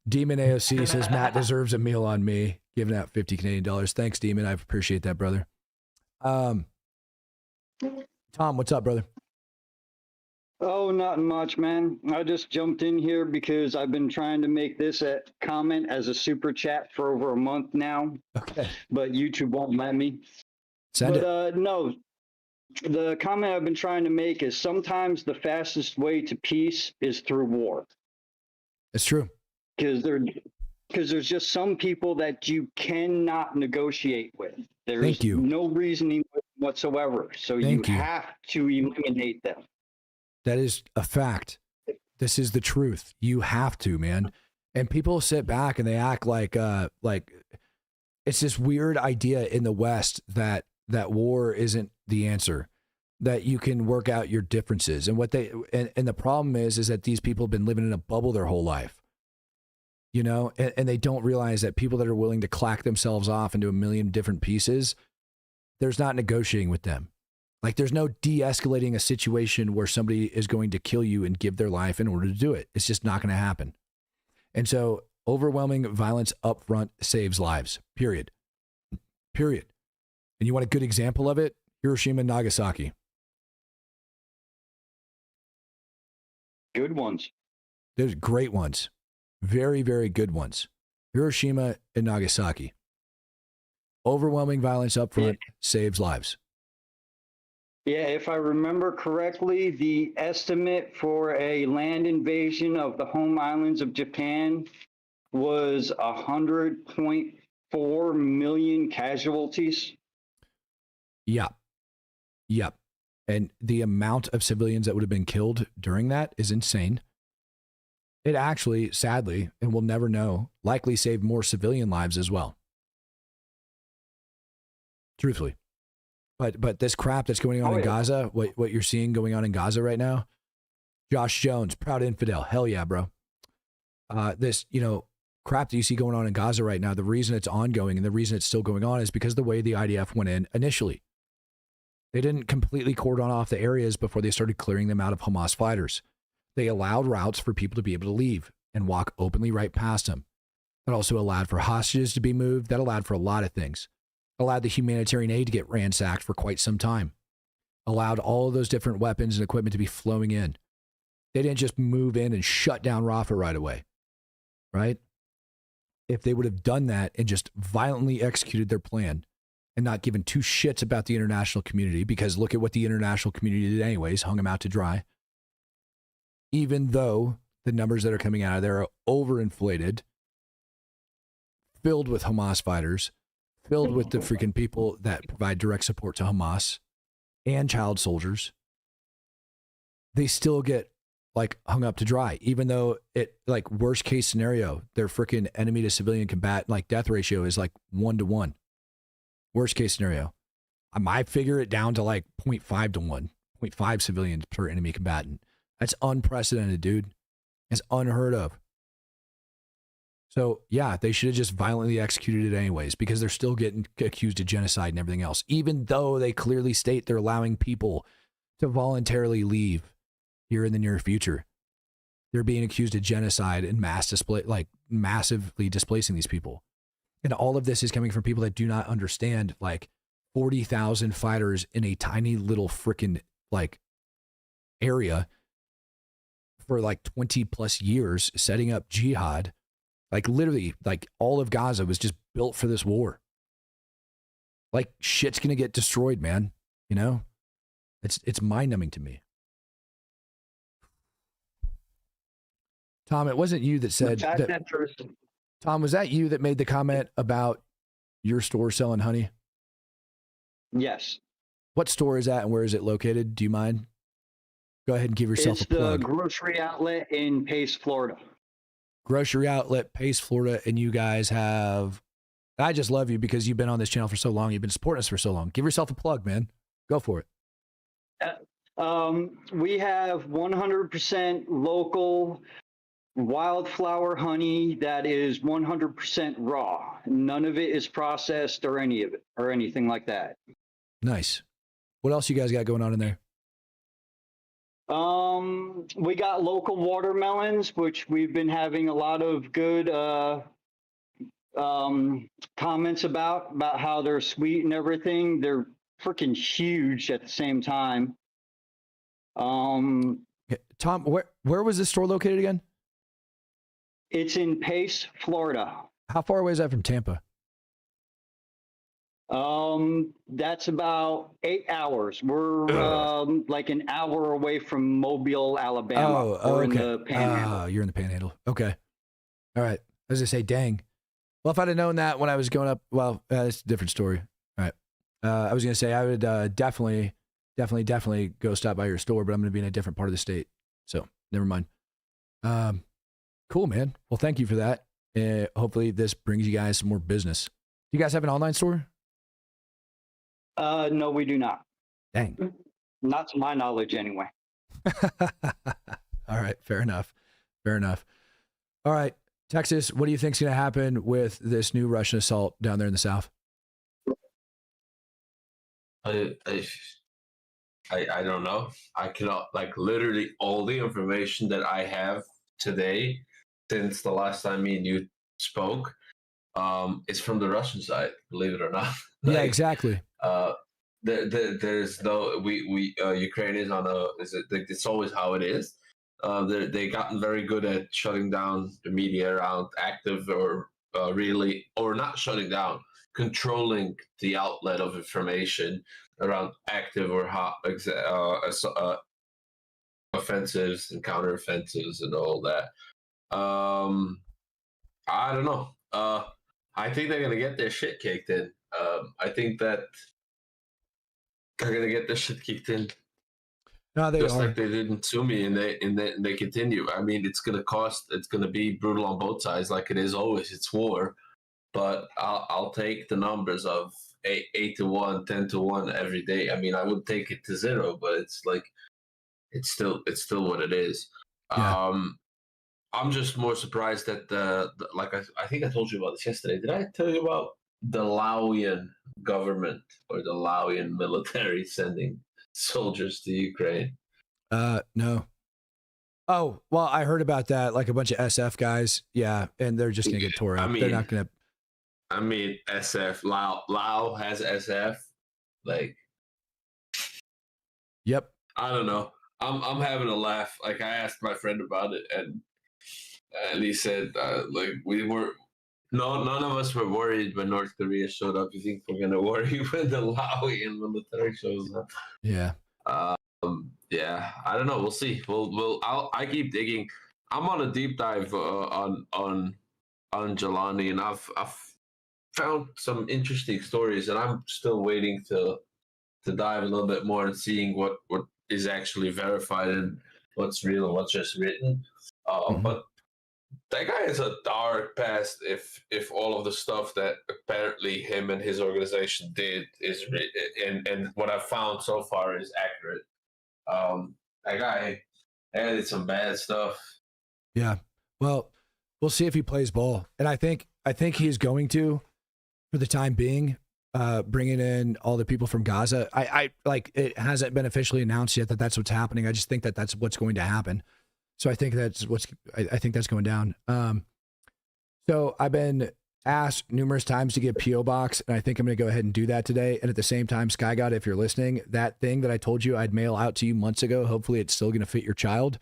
Demon AOC says Matt deserves a meal on me, giving out 50 Canadian dollars. Thanks, Demon. I appreciate that, brother. Tom, what's up, brother? Oh, not much, man. I just jumped in here because I've been trying to make this a comment as a super chat for over a month now. Okay. But YouTube won't let me. No, the comment I've been trying to make is sometimes the fastest way to peace is through war. It's true. Because there's just some people that you cannot negotiate with. There's no reasoning whatsoever. So you have to eliminate them. That is a fact. This is the truth. You have to, man. And people sit back and they act like it's this weird idea in the West that war isn't the answer, that you can work out your differences. And and the problem is that these people have been living in a bubble their whole life. You know, and they don't realize that people that are willing to clack themselves off into a million different pieces, there's not negotiating with them. Like there's no de-escalating a situation where somebody is going to kill you and give their life in order to do it. It's just not going to happen. And so overwhelming violence up front saves lives, period. And you want a good example of it? Hiroshima and Nagasaki. Good ones. There's great ones. Very, very good ones. Hiroshima and Nagasaki. Overwhelming violence up front saves lives. Yeah, if I remember correctly, the estimate for a land invasion of the home islands of Japan was 100.4 million casualties. Yeah. Yep. And the amount of civilians that would have been killed during that is insane. It actually, sadly, and we'll never know, likely saved more civilian lives as well. Truthfully. But this crap that's going on in Gaza, what you're seeing going on in Gaza right now, Josh Jones, proud infidel. Hell yeah, bro. This, crap that you see going on in Gaza right now, the reason it's ongoing and the reason it's still going on is because of the way the IDF went in initially. They didn't completely cordon off the areas before they started clearing them out of Hamas fighters. They allowed routes for people to be able to leave and walk openly right past them. That also allowed for hostages to be moved. That allowed for a lot of things. Allowed the humanitarian aid to get ransacked for quite some time. Allowed all of those different weapons and equipment to be flowing in. They didn't just move in and shut down Rafa right away, right? If they would have done that and just violently executed their plan and not given two shits about the international community, because look at what the international community did anyways, hung them out to dry. Even though the numbers that are coming out of there are overinflated, filled with Hamas fighters, filled with the freaking people that provide direct support to Hamas and child soldiers, they still get hung up to dry, even though it worst case scenario, their freaking enemy to civilian combat death ratio is 1-to-1. Worst case scenario. I might figure it down to 0.5 to 1, 0.5 civilians per enemy combatant. That's unprecedented, dude. It's unheard of. So yeah, they should have just violently executed it anyways, because they're still getting accused of genocide and everything else, even though they clearly state they're allowing people to voluntarily leave here in the near future. They're being accused of genocide and massively displacing these people. And all of this is coming from people that do not understand 40,000 fighters in a tiny little freaking area for 20 plus years setting up jihad. Literally, all of Gaza was just built for this war. Shit's gonna get destroyed, man. It's mind-numbing to me. Tom, it wasn't you that said that. Tom, was that you that made the comment about your store selling honey? Yes. What store is that and where is it located? Do you mind? Go ahead and give yourself a plug. It's the grocery outlet in Pace, Florida. Grocery outlet, Pace, Florida, and you guys have... I just love you because you've been on this channel for so long. You've been supporting us for so long. Give yourself a plug, man. Go for it. We have 100% local wildflower honey that is 100% raw. None of it is processed or any of it or anything like that. Nice. What else you guys got going on in there? We got local watermelons, which we've been having a lot of good comments about how they're sweet and everything. They're freaking huge at the same time. Tom, where was this store located again? It's in Pace, Florida. How far away is that from Tampa? That's about 8 hours. We're an hour away from Mobile, Alabama. Oh, in okay. the Panhandle. You're in the Panhandle. Okay. All right. I was gonna say, dang. Well, if I'd have known that when I was going up, well, it's a different story. All right. I was gonna say I would definitely go stop by your store, but I'm gonna be in a different part of the state, so never mind. Cool, man. Well, thank you for that. Hopefully, this brings you guys some more business. Do you guys have an online store? No, we do not. Dang. Not to my knowledge, anyway. All right. Fair enough. All right. Texas, what do you think is going to happen with this new Russian assault down there in the South? I don't know. I cannot, literally all the information that I have today since the last time me and you spoke is from the Russian side, believe it or not. Yeah, exactly. There's no Ukraine is on a it's always how it is. They gotten very good at shutting down the media around active or really, or not shutting down, controlling the outlet of information around active or hot offensives and counteroffensives and all that. I don't know. I think they're gonna get their shit kicked in. I think that they're gonna get their shit kicked in. No, they just are. like they did in Sumi, and they continue. I mean, it's gonna be brutal on both sides, like it is always. It's war, but I'll take the numbers of 8-1, 10-1 every day. I mean, I would take it to 0, but it's like it's still what it is. Yeah. I'm just more surprised that like I think I told you about this yesterday. Did I tell you about the Laoian government or the Laoian military sending soldiers to Ukraine? No. Oh, well, I heard about that. Like a bunch of SF guys. Yeah. And they're just going to get tore up. They're not going to. I mean, SF. Lao has SF. Like. Yep. I don't know. I'm having a laugh. Like, I asked my friend about it, and he said, like, none of us were worried when North Korea showed up. You think we're gonna worry when the Laoian military shows up? Yeah. Yeah. I don't know. We'll see. I keep digging. I'm on a deep dive on Jelani, and I've found some interesting stories, and I'm still waiting to dive a little bit more and seeing what is actually verified and what's real and what's just written. But that guy has a dark past if all of the stuff that apparently him and his organization did is and what I've found so far is accurate. That guy added some bad stuff. Yeah. Well, we'll see if he plays ball. And I think he's going to, for the time being, bringing in all the people from Gaza. I like, it hasn't been officially announced yet that that's what's happening. I just think that that's what's going to happen. So I think that's I think that's going down. So I've been asked numerous times to get P.O. Box, and I think I'm going to go ahead and do that today. And at the same time, Sky God, if you're listening, that thing that I told you I'd mail out to you months ago, hopefully it's still going to fit your child.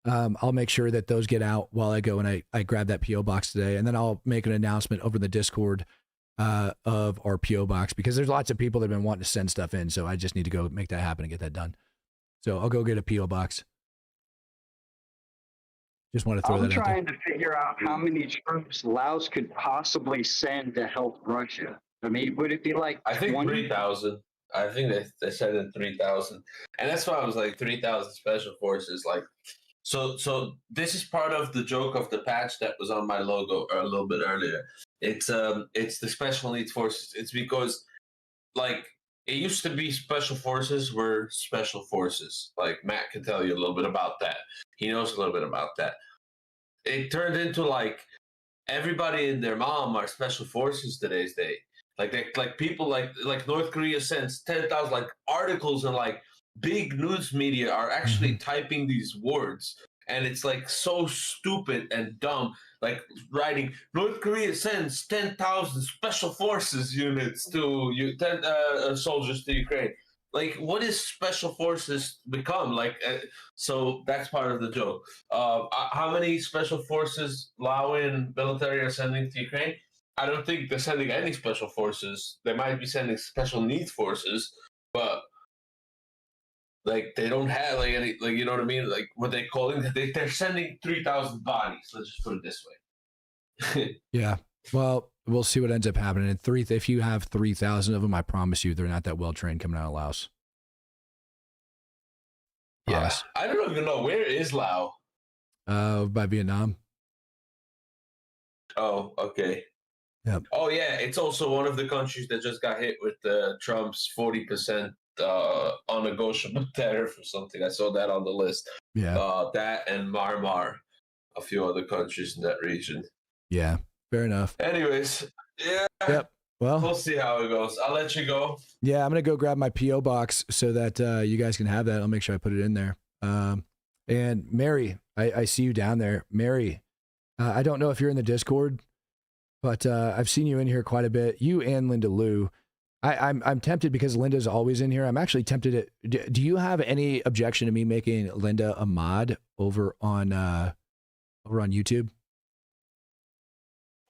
I'll make sure that those get out while I go and I grab that P.O. Box today. And then I'll make an announcement over the Discord of our P.O. Box, because there's lots of people that have been wanting to send stuff in. So I just need to go make that happen and get that done. So I'll go get a P.O. Box. Just want to throw that out there. I'm trying to figure out how many troops Laos could possibly send to help Russia. I mean, would it be like I think 20? 3,000. I think they said in 3,000. And that's why I was like 3,000 special forces. Like, so this is part of the joke of the patch that was on my logo a little bit earlier. It's the special needs forces. It's because, like, it used to be special forces were special forces. Like, Matt can tell you a little bit about that. He knows a little bit about that. It turned into, like, everybody and their mom are special forces today's day. Like people like North Korea sends 10,000 like articles, and like big news media are actually typing these words, and it's like so stupid and dumb. Like writing, North Korea sends 10,000 special forces units to soldiers to Ukraine. Like, what is special forces become? Like, so that's part of the joke. How many special forces Laoian military are sending to Ukraine? I don't think they're sending any special forces. They might be sending special needs forces, but like they don't have like any, like, you know what I mean? Like, what they calling? They're sending 3,000 bodies. Let's just put it this way. Yeah. Well, we'll see what ends up happening. And if you have 3,000 of them, I promise you, they're not that well trained coming out of Laos. Yeah, I don't even know, where is Laos. By Vietnam. Oh, okay. Yep. Oh yeah, it's also one of the countries that just got hit with Trump's 40% unnegotiable tariff or something. I saw that on the list. Yeah. That and Myanmar, a few other countries in that region. Yeah. Fair enough. Anyways, yeah. Yep. Well, we'll see how it goes. I'll let you go. Yeah, I'm gonna go grab my P.O. box so that you guys can have that. I'll make sure I put it in there. And Mary, I see you down there. Mary, I don't know if you're in the Discord, but I've seen you in here quite a bit. You and Linda Lou. I'm tempted because Linda's always in here. I'm actually tempted to. Do you have any objection to me making Linda a mod over on YouTube?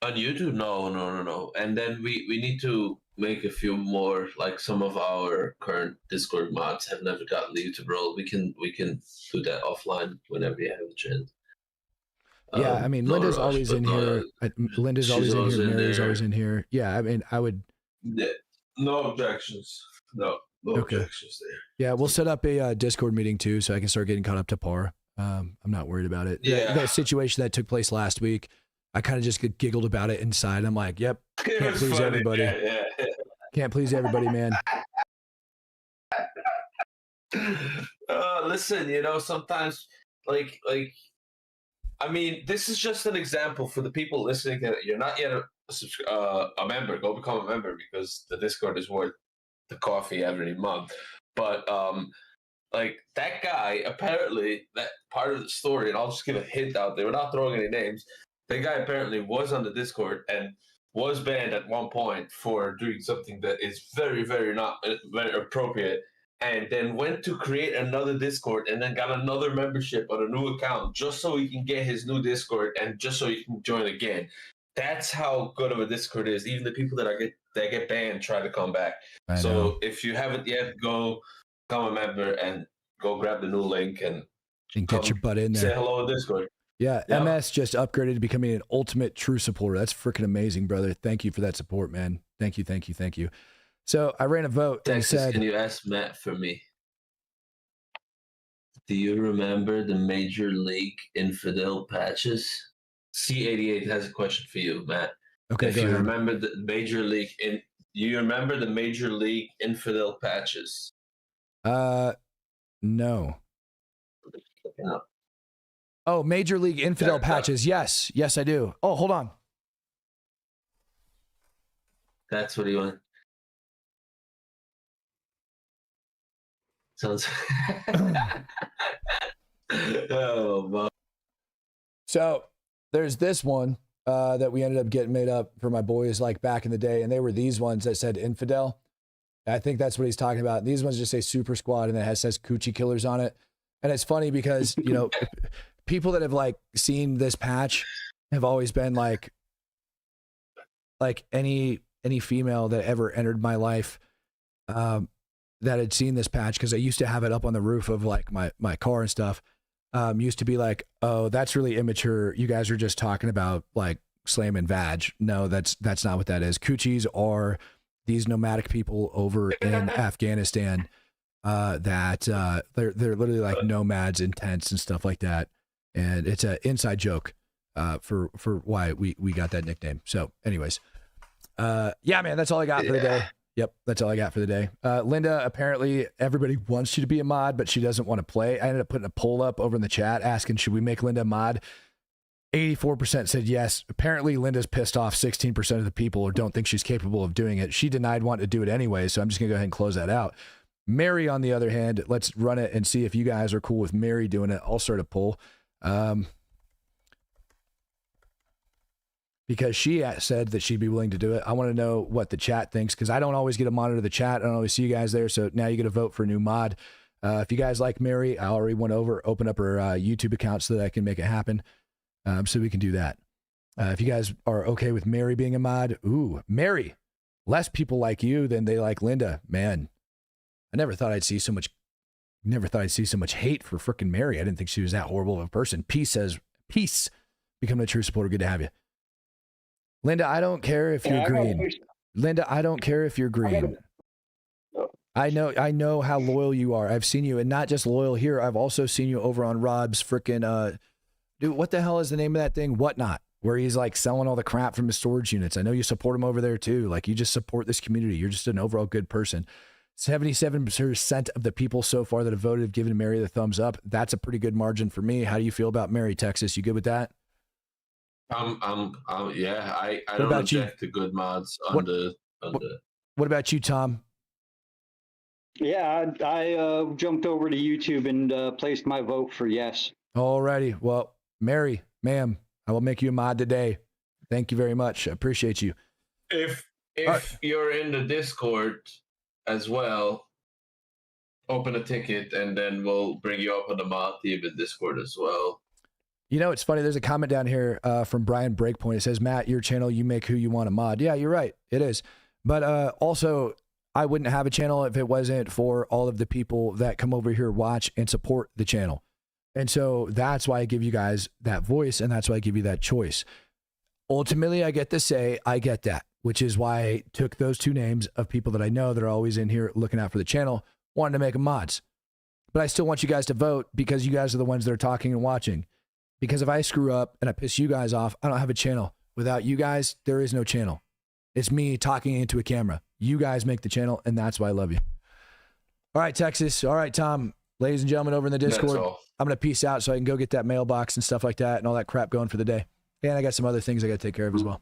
On YouTube, no. And then we need to make a few more. Like some of our current Discord mods have never gotten the YouTube role. We can do that offline whenever you have a chance. Yeah, I mean, Linda's always in here. Linda's always in here. Mary's always in here. Yeah, I mean, I would. Yeah, no objections. No objections there. Yeah, we'll set up a Discord meeting too, so I can start getting caught up to par. I'm not worried about it. Yeah. That situation that took place last week, I kind of just giggled about it inside. I'm like, yep, can't please everybody. Yeah. Can't please everybody, man. Listen, sometimes like I mean, this is just an example for the people listening that you're not yet a member. Go become a member because the Discord is worth the coffee every month. But like that guy, apparently, that part of the story, and I'll just give a hint out there. We're not throwing any names. The guy apparently was on the Discord and was banned at one point for doing something that is very, very not very appropriate, and then went to create another Discord and then got another membership on a new account just so he can get his new Discord and just so he can join again. That's how good of a Discord is. Even the people that get banned try to come back. So if you haven't yet, go become a member and go grab the new link and get your butt in there. Say hello in Discord. Yeah, MS just upgraded to becoming an ultimate true supporter. That's freaking amazing, brother. Thank you for that support, man. Thank you. So I ran a vote Texas, and said, can you ask Matt for me? Do you remember the Major League Infidel patches? C88 has a question for you, Matt. Okay, if you remember the Major League you remember the Major League Infidel patches? No. Oh, Major League Infidel patches. Yes, I do. Oh, hold on. That's what he wants. Sounds. Oh, man. So there's this one that we ended up getting made up for my boys like back in the day, and they were these ones that said infidel. I think that's what he's talking about. These ones just say Super Squad, and it says Coochie Killers on it. And it's funny because people that have like seen this patch have always been like any female that ever entered my life that had seen this patch, because I used to have it up on the roof of like my car and stuff, used to be like, oh, that's really immature. You guys are just talking about like slamming vag. No, that's not what that is. Coochies are these nomadic people over in Afghanistan that they're literally like nomads in tents and stuff like that. And it's an inside joke for why we got that nickname. So anyways, yeah, man, that's all I got for the day. Yep, that's all I got for the day. Linda, apparently everybody wants you to be a mod, but she doesn't want to play. I ended up putting a poll up over in the chat asking, should we make Linda a mod? 84% said yes. Apparently Linda's pissed off 16% of the people or don't think she's capable of doing it. She denied wanting to do it anyway, so I'm just going to go ahead and close that out. Mary, on the other hand, let's run it and see if you guys are cool with Mary doing it. I'll start a poll. Because she said that she'd be willing to do it. I want to know what the chat thinks, because I don't always get to monitor the chat. I don't always see you guys there, so now you get to vote for a new mod. If you guys like Mary, I already went over, open up her YouTube account so that I can make it happen, so we can do that. If you guys are okay with Mary being a mod, ooh, Mary, less people like you than they like Linda. Man, I never thought I'd see so much hate for frickin' Mary. I didn't think she was that horrible of a person. Peace says, peace, becoming a true supporter. Good to have you. Linda, I don't care if you're green. Linda, I don't care if you're green. I know how loyal you are. I've seen you, and not just loyal here. I've also seen you over on Rob's frickin' dude, what the hell is the name of that thing? Whatnot, where he's like selling all the crap from his storage units. I know you support him over there too. Like, you just support this community. You're just an overall good person. 77% of the people so far that have voted have given Mary the thumbs up. That's a pretty good margin for me. How do you feel about Mary, Texas? You good with that? Yeah, I don't reject the good mods on the. What about you, Tom? Yeah, I jumped over to YouTube and placed my vote for yes. Alrighty. Well, Mary, ma'am, I will make you a mod today. Thank you very much. I appreciate you. If If you're in the Discord as well, open a ticket and then we'll bring you up on the mod team in Discord as well. You know, it's funny. There's a comment down here from Brian Breakpoint. It says, Matt, your channel, you make who you want to mod. Yeah, you're right. It is. But also, I wouldn't have a channel if it wasn't for all of the people that come over here, watch, and support the channel. And so that's why I give you guys that voice, and that's why I give you that choice. Ultimately, I get to say, I get that, which is why I took those two names of people that I know that are always in here looking out for the channel, wanting to make them mods. But I still want you guys to vote because you guys are the ones that are talking and watching. Because if I screw up and I piss you guys off, I don't have a channel. Without you guys, there is no channel. It's me talking into a camera. You guys make the channel, and that's why I love you. All right, Texas. All right, Tom. Ladies and gentlemen over in the Discord, I'm going to peace out so I can go get that mailbox and stuff like that and all that crap going for the day. And I got some other things I got to take care of as well.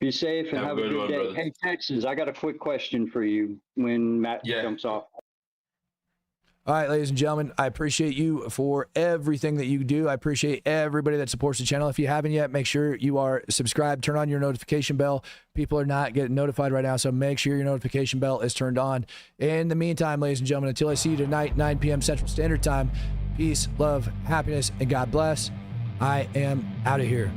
Be safe and have a good day. Brother. Hey, Texas, I got a quick question for you when Matt jumps off. All right, ladies and gentlemen, I appreciate you for everything that you do. I appreciate everybody that supports the channel. If you haven't yet, make sure you are subscribed. Turn on your notification bell. People are not getting notified right now, so make sure your notification bell is turned on. In the meantime, ladies and gentlemen, until I see you tonight, 9 p.m. Central Standard Time, peace, love, happiness, and God bless. I am out of here.